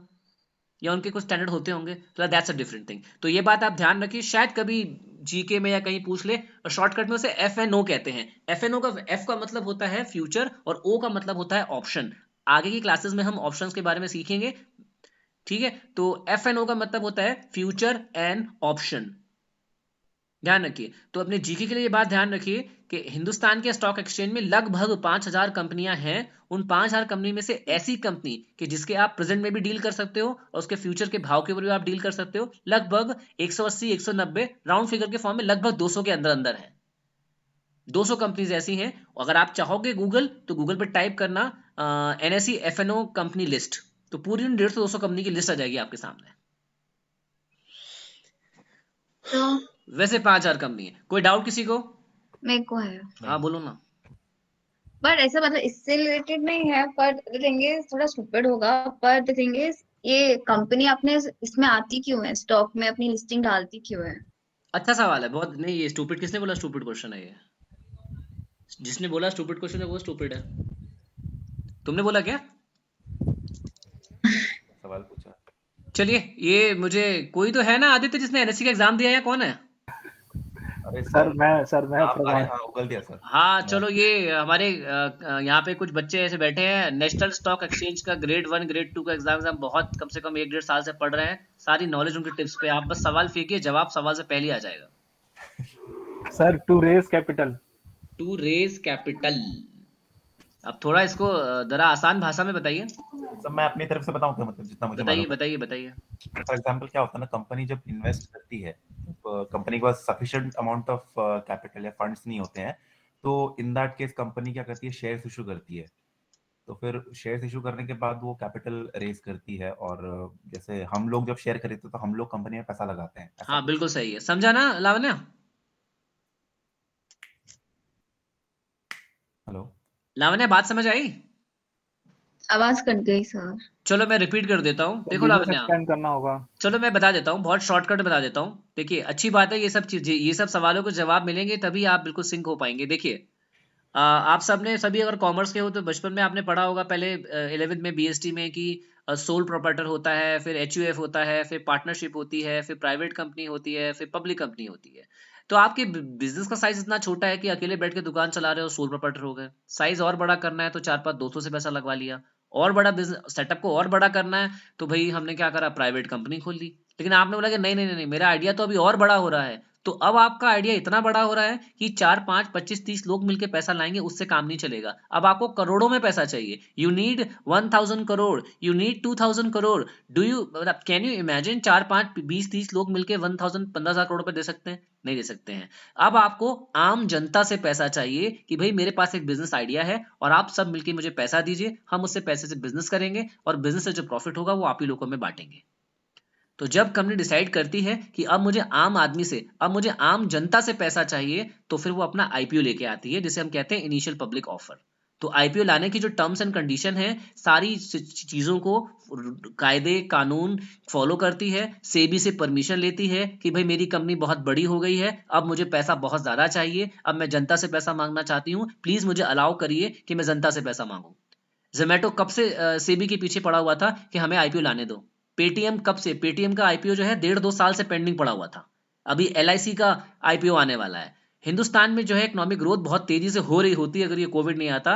या उनके कुछ स्टैंडर्ड होते होंगे, तो दैट्स अ डिफरेंट थिंग। तो ये बात आप ध्यान रखिए, शायद कभी जीके में या कहीं पूछ ले, और शॉर्टकट में उसे FNO कहते हैं। FNO का F का मतलब होता है फ्यूचर और O का मतलब होता है ऑप्शन। आगे की क्लासेस में हम ऑप्शंस के बारे में सीखेंगे। ठीक है, तो FNO का मतलब होता है फ्यूचर एंड ऑप्शन, ध्यान रखिए। तो अपने जीके के लिए ये बात ध्यान रखिए कि हिंदुस्तान के स्टॉक एक्सचेंज में लगभग 5000 कंपनियां हैं। उन 5000 कंपनी में से ऐसी कंपनी कि जिसके आप प्रेजेंट में भी डील कर सकते हो और उसके फ्यूचर के भाव के ऊपर भी आप डील कर सकते हो, लगभग 180 190 राउंड फिगर के फॉर्म में लगभग 200 के अंदर अंदर है। 200 कंपनीज ऐसी हैं। अगर आप चाहोगे गूगल, तो गूगल पर टाइप करना NSE FNO कंपनी लिस्ट, तो पूरी 150-200 कंपनी की लिस्ट आ जाएगी आपके सामने। तो वैसे 5000 कंपनी है। कोई डाउट किसी को? मेरे को है, हाँ बोलो ना। पर ऐसा मतलब इससे रिलेटेड नहीं है, पर द थिंग इज थोड़ा स्टूपिड होगा, पर द थिंग इज ये कंपनी अपने इसमें आती क्यों है, स्टॉक में अपनी लिस्टिंग डालती क्यों है? अच्छा सवाल है बहुत। नहीं ये स्टूपिड किसने बोला? स्टूपिड क्वेश्चन है ये। जिसने बोला स्टूपिड क्वेश्चन है वो स्टूपिड है। तुमने बोला क्या? सवाल पूछा। चलिए ये मुझे कोई तो है ना आदित्य जिसने NSE का एग्जाम दिया है, या कौन है? अरे सर मैं आप प्रभात। हाँ उगल दिया सर। हाँ चलो, ये हमारे यहाँ पे कुछ बच्चे ऐसे बैठे हैं, नेशनल स्टॉक एक्सचेंज का ग्रेड 1 ग्रेड 2 का एग्जाम बहुत कम से कम 1 डेढ़ साल से पढ़ रहे हैं। सारी नॉलेज उनके टिप्स पे, आप बस सवाल फेंकिए, जवाब सवाल से पहले आ जाएगा। Sir to raise capital. To raise capital. अब थोड़ा इसको जरा आसान भाषा में बताइए। सर मैं अपनी तरफ से बताऊं क्या, मतलब जितना मुझे बताइए मालूम है। बताइए बताइए। फॉर एग्जांपल क्या होता है ना, कंपनी जब इन्वेस्ट करती है, कंपनी के पास सफिशिएंट अमाउंट ऑफ कैपिटल या फंड्स नहीं होते हैं, तो इन दैट केस कंपनी क्या करती है, शेयर्स इशू करती है। तो फिर शेयर्स इशू करने के बाद वो कैपिटल रेज करती है, और जैसे हम लोग जब शेयर खरीदते हैं तो हम लोग कंपनी में पैसा लगाते हैं, ऐसा हाँ कुछ। बिल्कुल सही है, समझा ना लावण्या? हेलो। लावण्या बात समझ आई? आवाज कट गई सर। चलो मैं रिपीट कर देता हूँ। देखो बिजनेस लावण्या, एक्सपेंड करना होगा। चलो मैं बता देता हूँ, बहुत शॉर्टकट में बता देता हूँ। देखिए अच्छी बात है, ये सब चीजें, ये सब सवालों को जवाब मिलेंगे तभी आप बिल्कुल सिंक हो पाएंगे। देखिए आप सबने सभी अगर कॉमर्स के हो तो बचपन में आपने पढ़ा होगा पहले 11th में बीएसटी में कि सोल प्रोप्राइटर होता है, फिर एचयूएफ होता है, फिर पार्टनरशिप होती है, फिर प्राइवेट कंपनी होती है, फिर पब्लिक कंपनी होती है। तो आपके बिजनेस का साइज इतना छोटा है कि अकेले बैठ के दुकान चला रहे हो, सोल प्रोप्राइटर हो गए। साइज और बड़ा करना है तो 4-5 दोस्तों से पैसा लगवा लिया। और बड़ा बिजनेस सेटअप को और बड़ा करना है तो भाई हमने क्या करा, प्राइवेट कंपनी खोल ली। लेकिन आपने बोला कि नहीं नहीं नहीं, मेरा आइडिया तो अभी और बड़ा हो रहा है। तो अब आपका आइडिया इतना बड़ा हो रहा है कि 4-5-25-30 लोग मिलकर पैसा लाएंगे, उससे काम नहीं चलेगा। अब आपको करोड़ों में पैसा चाहिए। You need 1000 crore, you need 2000 crore. Do you, मतलब कैन यू इमेजिन 4-5-20-30 लोग मिलकर 1000-15,000 करोड़ रुपए दे सकते हैं? नहीं दे सकते हैं। अब आपको आम जनता से पैसा चाहिए कि भाई मेरे पास एक बिजनेस आइडिया है और आप सब मिलकर मुझे पैसा दीजिए, हम उससे पैसे से बिजनेस करेंगे और बिजनेस से जो प्रॉफिट होगा वो आप ही लोगों में बांटेंगे। तो जब कंपनी डिसाइड करती है कि अब मुझे आम आदमी से, अब मुझे आम जनता से पैसा चाहिए, तो फिर वो अपना आईपीओ लेके आती है, जिसे हम कहते हैं इनिशियल पब्लिक ऑफर। तो आईपीओ लाने की जो टर्म्स एंड कंडीशन है, सारी चीजों को कायदे कानून फॉलो करती है। सेबी से परमिशन लेती है कि भाई मेरी कंपनी बहुत बड़ी हो गई है, अब मुझे पैसा बहुत ज्यादा चाहिए, अब मैं जनता से पैसा मांगना चाहती हूँ, प्लीज मुझे अलाउ करिए कि मैं जनता से पैसा मांगू। जोमेटो कब से सेबी के पीछे पड़ा हुआ था कि हमें आईपीओ लाने दो। पेटीएम कब से, पेटीएम का आईपीओ जो है 1.5-2 साल से पेंडिंग पड़ा हुआ था। अभी एलआईसी का आईपीओ आने वाला है। हिंदुस्तान में जो है इकोनॉमिक ग्रोथ बहुत तेजी से हो रही होती है अगर ये कोविड नहीं आता।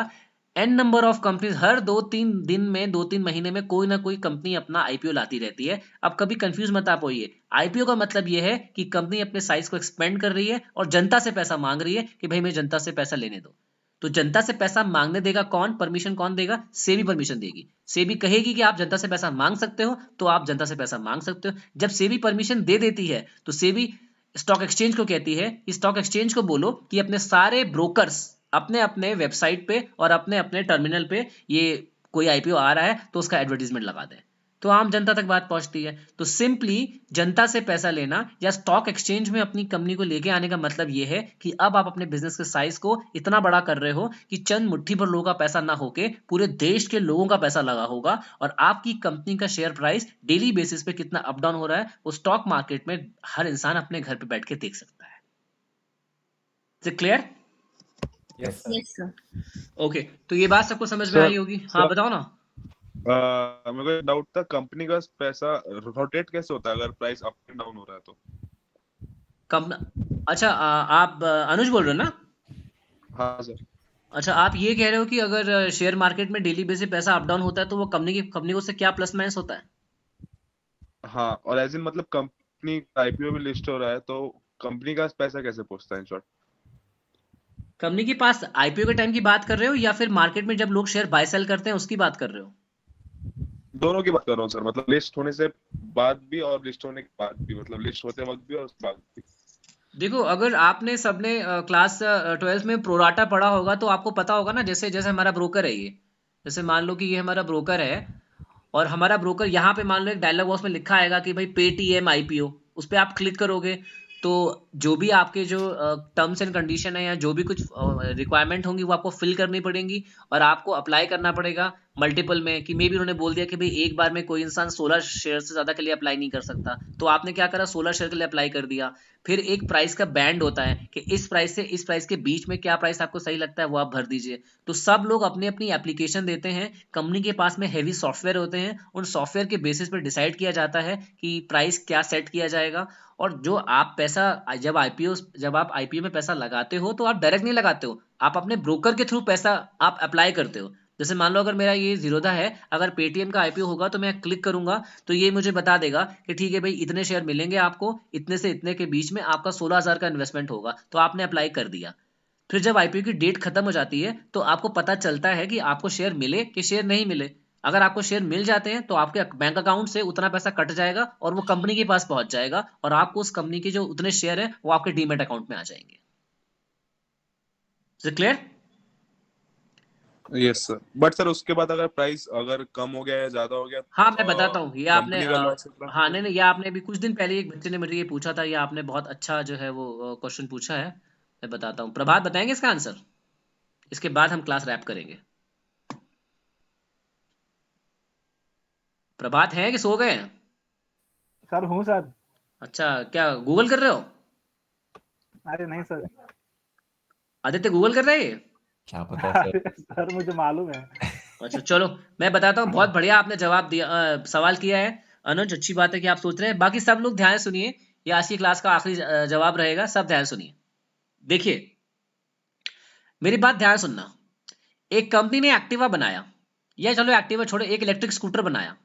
एन नंबर ऑफ कंपनीज हर 2-3 दिन में, 2-3 महीने में कोई ना कोई कंपनी अपना आईपीओ लाती रहती है। अब कभी कंफ्यूज मत आप होइए, आईपीओ का मतलब ये है कि कंपनी अपने साइज को एक्सपेंड कर रही है और जनता से पैसा मांग रही है कि भाई मैं जनता से पैसा लेने दो। तो जनता से पैसा मांगने देगा कौन, परमिशन कौन देगा? सेबी परमिशन देगी। सेबी कहेगी कि आप जनता से पैसा मांग सकते हो तो आप जनता से पैसा मांग सकते हो। जब सेबी परमिशन दे देती है तो सेबी स्टॉक एक्सचेंज को कहती है, स्टॉक एक्सचेंज को बोलो कि अपने सारे ब्रोकर्स अपने अपने वेबसाइट पे और अपने अपने टर्मिनल पे ये कोई आईपीओ आ रहा है तो उसका एडवर्टीजमेंट लगा दें। तो आम जनता तक बात पहुंचती है। तो सिंपली जनता से पैसा लेना या स्टॉक एक्सचेंज में अपनी कंपनी को लेके आने का मतलब ये है कि अब आप अपने बिजनेस के साइज को इतना बड़ा कर रहे हो कि चंद मुट्ठी भर लोगों का पैसा ना होके पूरे देश के लोगों का पैसा लगा होगा, और आपकी कंपनी का शेयर प्राइस डेली बेसिस पे कितना अप डाउन हो रहा है वो स्टॉक मार्केट में हर इंसान अपने घर पे बैठ के देख सकता है। Is it clear? Yes yes sir. Okay, तो ये बात सबको समझ में आई होगी। हाँ बताओ ना। मेरे को डाउट था, कंपनी का पैसा रोटेट कैसे होता है अगर प्राइस अप एंड डाउन हो रहा है तो? कम, अच्छा आप अनुज बोल रहे हो ना? हाँ सर। अच्छा, आप ये कह रहे हो कि अगर शेयर मार्केट में डेली बेसिस पैसा अप डाउन होता है तो वो कंपनी को उससे क्या प्लस माइनस होता है? हाँ, और एज इन मतलब कंपनी आईपीओ में लिस्ट हो रहा है तो कंपनी का पैसा कैसे पहुंचता है इन शॉर्ट? कंपनी के पास आईपीओ के टाइम की बात कर रहे हो या फिर मार्केट में जब लोग शेयर बाय सेल करते हैं उसकी बात कर रहे हो? दोनों की बात कर रहा हूँ सर, मतलब लिस्ट होने से बाद भी और लिस्ट होने के बाद भी, मतलब लिस्ट होते वक्त भी और उसके बाद भी। देखो, अगर आपने सबने क्लास 12 में प्रोराटा पढ़ा होगा तो आपको पता होगा ना, जैसे जैसे हमारा ब्रोकर है ये, जैसे मान लो कि ये हमारा ब्रोकर है और हमारा ब्रोकर यहाँ पे मान लो एक डायलॉग बॉक्स में लिखा आएगा कि भाई पेटीएम आईपीओ, उस पर आप क्लिक करोगे तो जो भी आपके जो टर्म्स एंड कंडीशन है या जो भी कुछ रिक्वायरमेंट होंगी वो आपको फिल करनी पड़ेंगी और आपको अप्लाई करना पड़ेगा मल्टीपल में। कि मे भी उन्होंने बोल दिया कि भाई एक बार में कोई इंसान 16 शेयर से ज्यादा के लिए अप्लाई नहीं कर सकता, तो आपने क्या करा, 16 शेयर के लिए अप्लाई कर दिया। फिर एक प्राइस का बैंड होता है कि इस प्राइस से इस प्राइस के बीच में क्या प्राइस आपको सही लगता है वो आप भर दीजिए। तो सब लोग अपनी अपनी एप्लीकेशन देते हैं, कंपनी के पास में हैवी सॉफ्टवेयर होते हैं, उन सॉफ्टवेयर के बेसिस पर डिसाइड किया जाता है कि प्राइस क्या सेट किया जाएगा। और जो आप पैसा जब आप आईपीओ में पैसा लगाते हो तो आप डायरेक्ट नहीं लगाते हो, आप अपने ब्रोकर के थ्रू पैसा आप अप्लाई करते हो। जैसे मान लो अगर मेरा ये जीरोधा है, अगर पेटीएम का आईपीओ होगा तो मैं क्लिक करूंगा तो ये मुझे बता देगा कि ठीक है भाई इतने शेयर मिलेंगे आपको, इतने से इतने के बीच में आपका 16,000 का इन्वेस्टमेंट होगा, तो आपने अप्लाई कर दिया। फिर जब आईपीओ की डेट खत्म हो जाती है तो आपको पता चलता है कि आपको शेयर मिले कि शेयर नहीं मिले। अगर आपको शेयर मिल जाते हैं तो आपके बैंक अकाउंट से उतना पैसा कट जाएगा और वो कंपनी के पास पहुंच जाएगा और आपको उस कंपनी के जो उतने शेयर हैं वो आपके डीमैट अकाउंट में आ जाएंगे। Clear? Yes sir, but sir उसके बाद अगर प्राइस अगर कम हो गया या ज्यादा हो गया, हाँ मैं बताता हूँ, ये आपने कंपनी का लॉस होगा। हाँ नहीं ये आपने भी कुछ दिन पहले एक बच्चे ने मुझे ये पूछा था, ये आपने बहुत अच्छा जो है वो क्वेश्चन पूछा है। मैं बताता हूँ, प्रभात बताएंगे इसका आंसर, इसके बाद हम क्लास रैप करेंगे। प्रभात है कि सो गए हैं? सर हूँ सर। अच्छा, क्या गूगल कर रहे हो? अरे नहीं सर। आदित्य गूगल कर रहे हैं? क्या पता सर। अरे सर मुझे मालूम है। अच्छा चलो मैं बताता हूँ, बहुत बढ़िया आपने जवाब दिया, सवाल किया है अनुज, अच्छी बात है कि आप सोच रहे हैं। बाकी सब लोग ध्यान सुनिए, ये आज की क्लास का आखिरी जवाब रहेगा, सब ध्यान सुनिए। देखिए मेरी बात ध्यान सुनना, एक कंपनी ने एक्टिवा बनाया, या चलो एक्टिवा छोड़ो, एक इलेक्ट्रिक स्कूटर बनाया।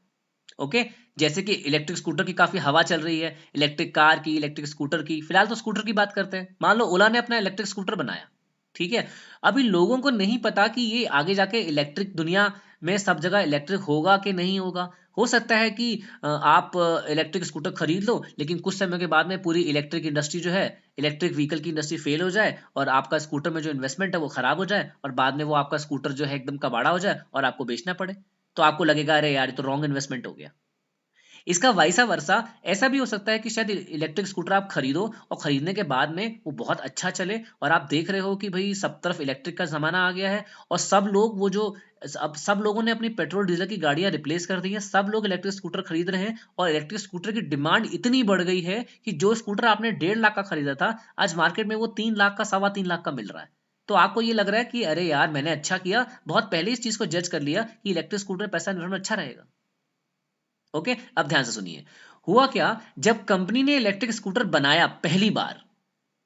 ओके, जैसे कि इलेक्ट्रिक स्कूटर की काफी हवा चल रही है, इलेक्ट्रिक कार की, इलेक्ट्रिक स्कूटर की, फिलहाल तो स्कूटर की बात करते हैं। मान लो ओला ने अपना इलेक्ट्रिक स्कूटर बनाया, ठीक है। अभी लोगों को नहीं पता कि ये आगे जाके इलेक्ट्रिक दुनिया में सब जगह इलेक्ट्रिक होगा कि नहीं होगा। हो सकता है कि आप इलेक्ट्रिक स्कूटर खरीद लो, लेकिन कुछ समय के बाद में पूरी इलेक्ट्रिक इंडस्ट्री जो है, इलेक्ट्रिक व्हीकल की इंडस्ट्री फेल हो जाए और आपका स्कूटर में जो इन्वेस्टमेंट है वो खराब हो जाए और बाद में वो आपका स्कूटर जो है एकदम कबाड़ा हो जाए और आपको बेचना पड़े, तो आपको लगेगा अरे यार ये तो रॉन्ग इन्वेस्टमेंट हो गया। इसका वाइसा वर्सा ऐसा भी हो सकता है कि शायद इलेक्ट्रिक स्कूटर आप खरीदो और खरीदने के बाद में वो बहुत अच्छा चले और आप देख रहे हो कि भाई सब तरफ इलेक्ट्रिक का जमाना आ गया है और सब लोग वो जो अब सब लोगों ने अपनी पेट्रोल डीजल की गाड़ियां रिप्लेस कर दी हैं, सब लोग इलेक्ट्रिक स्कूटर खरीद रहे हैं और इलेक्ट्रिक स्कूटर की डिमांड इतनी बढ़ गई है कि जो स्कूटर आपने 1.5 लाख का खरीदा था आज मार्केट में वो 3 लाख का, 3.25 लाख का मिल रहा है। तो आपको ये लग रहा है कि अरे यार मैंने अच्छा किया, बहुत पहले इस चीज को जज कर लिया कि इलेक्ट्रिक स्कूटर पैसा इन्वेस्टमेंट अच्छा रहेगा। ओके, अब ध्यान से सुनिए, हुआ क्या, जब कंपनी ने इलेक्ट्रिक स्कूटर बनाया पहली बार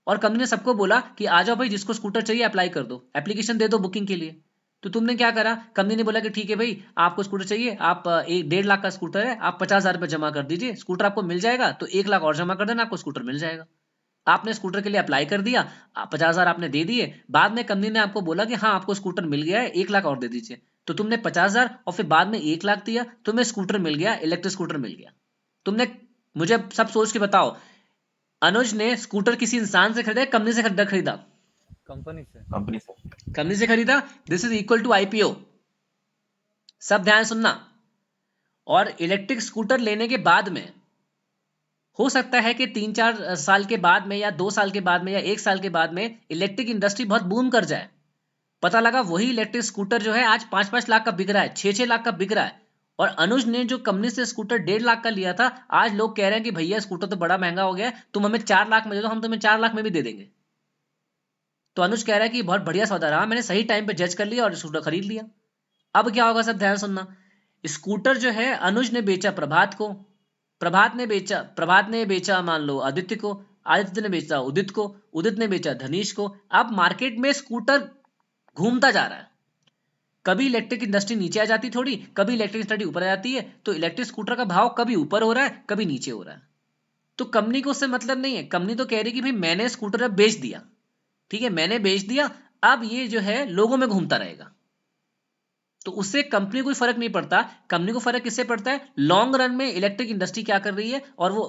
और कंपनी ने सबको बोला कि आ जाओ भाई जिसको स्कूटर चाहिए अप्लाई कर दो, एप्लीकेशन दे दो बुकिंग के लिए, तो तुमने क्या करा, कंपनी ने बोला कि ठीक है भाई आपको स्कूटर चाहिए, आप 1.5 लाख का स्कूटर है, आप 50,000 रुपये जमा कर दीजिए, स्कूटर आपको मिल जाएगा, तो 1 लाख और जमा कर देना, आपको स्कूटर मिल जाएगा। आपने स्कूटर के लिए अप्लाई कर दिया, 50,000 आपने दे दिए, बाद में कंपनी ने आपको बोला कि हाँ आपको स्कूटर मिल गया है, 1 लाख और दे दीजिए, तो तुमने 50,000 और फिर बाद में 1 लाख दिया, तुम्हें स्कूटर मिल गया, इलेक्ट्रिक स्कूटर मिल गया। तुमने मुझे अब सब सोच के बताओ, अनुज ने स्कूटर किसी इंसान से खरीदा, कंपनी से खरीदा? कंपनी से खरीदा। This is equal to IPO. सब ध्यान सुनना। और इलेक्ट्रिक स्कूटर लेने के बाद में हो सकता है कि 3-4 साल के बाद में या 2 साल के बाद में या 1 साल के बाद में इलेक्ट्रिक इंडस्ट्री बहुत बूम कर जाए, पता लगा वही इलेक्ट्रिक स्कूटर जो है आज 5-5 लाख का बिक रहा है, 6-6 लाख का बिक रहा है, और अनुज ने जो कंपनी से स्कूटर 1.5 लाख का लिया था, आज लोग कह रहे हैं कि भैया स्कूटर तो बड़ा महंगा हो गया, तुम हमें 4 लाख में दे दो, हम तुम्हें 4 लाख में भी दे देंगे। तो अनुज कह रहा है कि बहुत बढ़िया सौदा रहा, मैंने सही टाइम पे जज कर लिया और स्कूटर खरीद लिया। अब क्या होगा, सब ध्यान सुनना। स्कूटर जो है अनुज ने बेचा प्रभात को, प्रभात ने बेचा मान लो आदित्य को, आदित्य ने बेचा उदित को, उदित ने बेचा धनीश को। अब मार्केट में स्कूटर घूमता जा रहा है, कभी इलेक्ट्रिक इंडस्ट्री नीचे आ जाती थोड़ी, कभी इलेक्ट्रिक इंडस्ट्री ऊपर आ जाती है, तो इलेक्ट्रिक स्कूटर का भाव कभी ऊपर हो रहा है कभी नीचे हो रहा है। तो कंपनी को उससे मतलब नहीं है, कंपनी तो कह रही कि भाई मैंने स्कूटर अब बेच दिया, ठीक है मैंने बेच दिया, अब ये जो है लोगों में घूमता रहेगा, तो उससे कंपनी को कोई फर्क नहीं पड़ता। कंपनी को फर्क किससे पड़ता है, लॉन्ग रन में इलेक्ट्रिक इंडस्ट्री क्या कर रही है और वो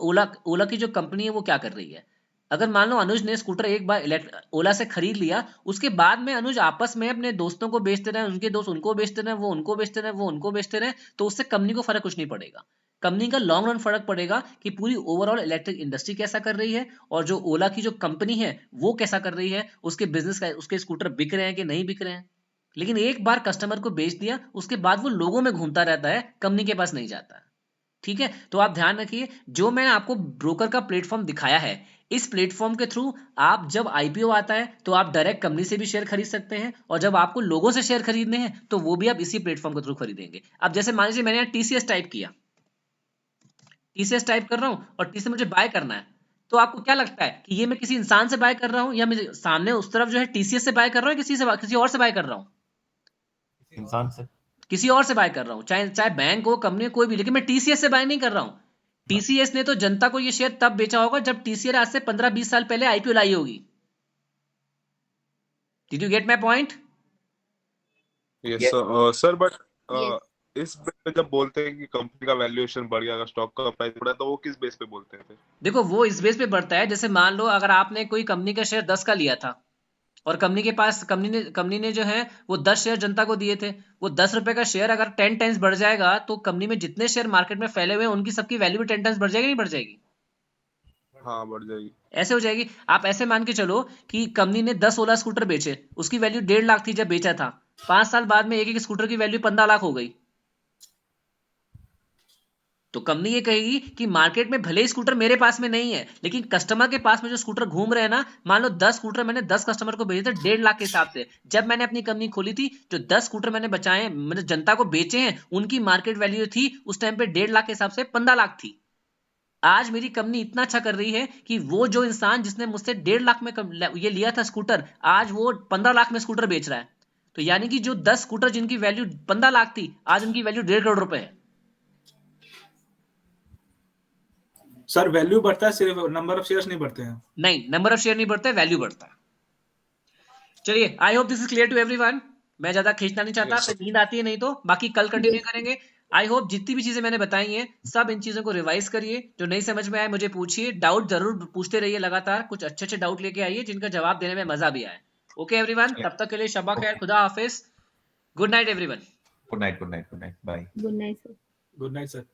ओला की जो कंपनी है वो क्या कर रही है। अगर मान लो अनुज ने स्कूटर एक बार ओला से खरीद लिया, उसके बाद में अनुज आपस में अपने दोस्तों को बेचते रहे, उनके दोस्त उनको बेचते रहे, वो उनको बेचते रहे, वो उनको बेचते रहे, तो उससे कंपनी को फर्क कुछ नहीं पड़ेगा। कंपनी का लॉन्ग रन फर्क पड़ेगा कि पूरी ओवरऑल इलेक्ट्रिक इंडस्ट्री कैसा कर रही है और जो ओला की जो कंपनी है वो कैसा कर रही है, उसके बिजनेस का, उसके स्कूटर बिक रहे हैं कि नहीं बिक रहे हैं। लेकिन एक बार कस्टमर को बेच दिया, उसके बाद वो लोगों में घूमता रहता है, कंपनी के पास नहीं जाता। ठीक है, तो आप ध्यान रखिए, जो मैंने आपको ब्रोकर का प्लेटफॉर्म दिखाया है, इस प्लेटफॉर्म के थ्रू आप जब आईपीओ आता है तो आप डायरेक्ट कंपनी से भी शेयर खरीद सकते हैं, और जब आपको लोगों से शेयर खरीदने हैं तो वो भी आप इसी प्लेटफॉर्म के थ्रू खरीदेंगे। अब जैसे मान लीजिए मैंने यहाँ टीसीएस टाइप किया, टीसीएस टाइप कर रहा हूं और टीसीएस मुझे बाय करना है, तो आपको क्या लगता है कि ये मैं किसी इंसान से बाय कर रहा हूं या मैं सामने उस तरफ जो है टीसीएस से बाय कर रहा हूं, किसी और से बाय कर रहा हूं? इंसान से। किसी और से बाय कर रहा हूँ, चाहे चाहे बैंक हो, कंपनी हो, कोई भी, लेकिन मैं टीसीएस से बाय नहीं कर रहा हूँ। टीसीएस ने तो जनता को ये शेयर तब बेचा होगा जब टीसीएस आज से 15-20 साल पहले आईपीओ लाई होगी। Did you get my point? Yes sir, but Yes. इस बेस पे जब बोलते हैं कि कंपनी का वैल्यूएशन बढ़ गया, अगर स्टॉक का प्राइस बढ़ा, तो वो किस बेस पे बोलते हैं फिर? देखो वो इस बेस पे बढ़ता है, जैसे मान लो अगर आपने कोई कंपनी का शेयर 10 का लिया था और कंपनी ने जो है वो 10 शेयर जनता को दिए थे, वो 10 रुपए का शेयर अगर 10 टाइम्स बढ़ जाएगा तो कंपनी में जितने शेयर मार्केट में फैले हुए हैं उनकी सबकी वैल्यू भी 10 टाइम्स बढ़ जाएगी, नहीं बढ़ जाएगी? हाँ, बढ़ जाएगी। ऐसे हो जाएगी। आप ऐसे मान के चलो कि कंपनी ने 10 ओला स्कूटर बेचे, उसकी वैल्यू 1.5 लाख थी जब बेचा था, 5 साल बाद में एक एक स्कूटर की वैल्यू 15 लाख हो गई। तो कंपनी ये कहेगी कि मार्केट में भले ही स्कूटर मेरे पास में नहीं है, लेकिन कस्टमर के पास में जो स्कूटर घूम रहे हैं ना, मान लो 10 स्कूटर मैंने 10 कस्टमर को भेजे थे 1.5 लाख के हिसाब से, जब मैंने अपनी कंपनी खोली थी, जो 10 स्कूटर मैंने बचाए, मैंने जनता को बेचे हैं, उनकी मार्केट वैल्यू थी उस टाइम पे 1.5 लाख के हिसाब से 15 लाख थी। आज मेरी कंपनी इतना अच्छा कर रही है कि वो जो इंसान जिसने मुझसे 1.5 लाख में ये लिया था स्कूटर, आज वो 15 लाख में स्कूटर बेच रहा है। तो यानी कि जो 10 स्कूटर जिनकी वैल्यू 15 लाख थी, आज उनकी वैल्यू 1.5 करोड़ रुपए है। सर वैल्यू बढ़ता है, सिर्फ नंबर ऑफ शेयर्स नहीं बढ़ते हैं। नहीं, नंबर ऑफ शेयर नहीं बढ़ता है, वैल्यू बढ़ता है। चलिए, I hope this is clear to everyone. मैं ज्यादा खींचना नहीं चाहता, फिर नींद आती है नहीं तो, बाकी कल कंटिन्यू करेंगे। आई होप जितनी भी चीजें मैंने बताई हैं सब इन चीजों को रिवाइज करिए, जो नहीं समझ में आए मुझे पूछिए, डाउट जरूर पूछते रहिए लगातार, कुछ अच्छे अच्छे डाउट लेके आइए जिनका जवाब देने में मजा भी आए। ओके एवरीवन, तब तक के लिए शब्बा खैर, खुदा हाफिज, good night everyone. Good night, good night, good night, bye. Good night, sir. Good night sir.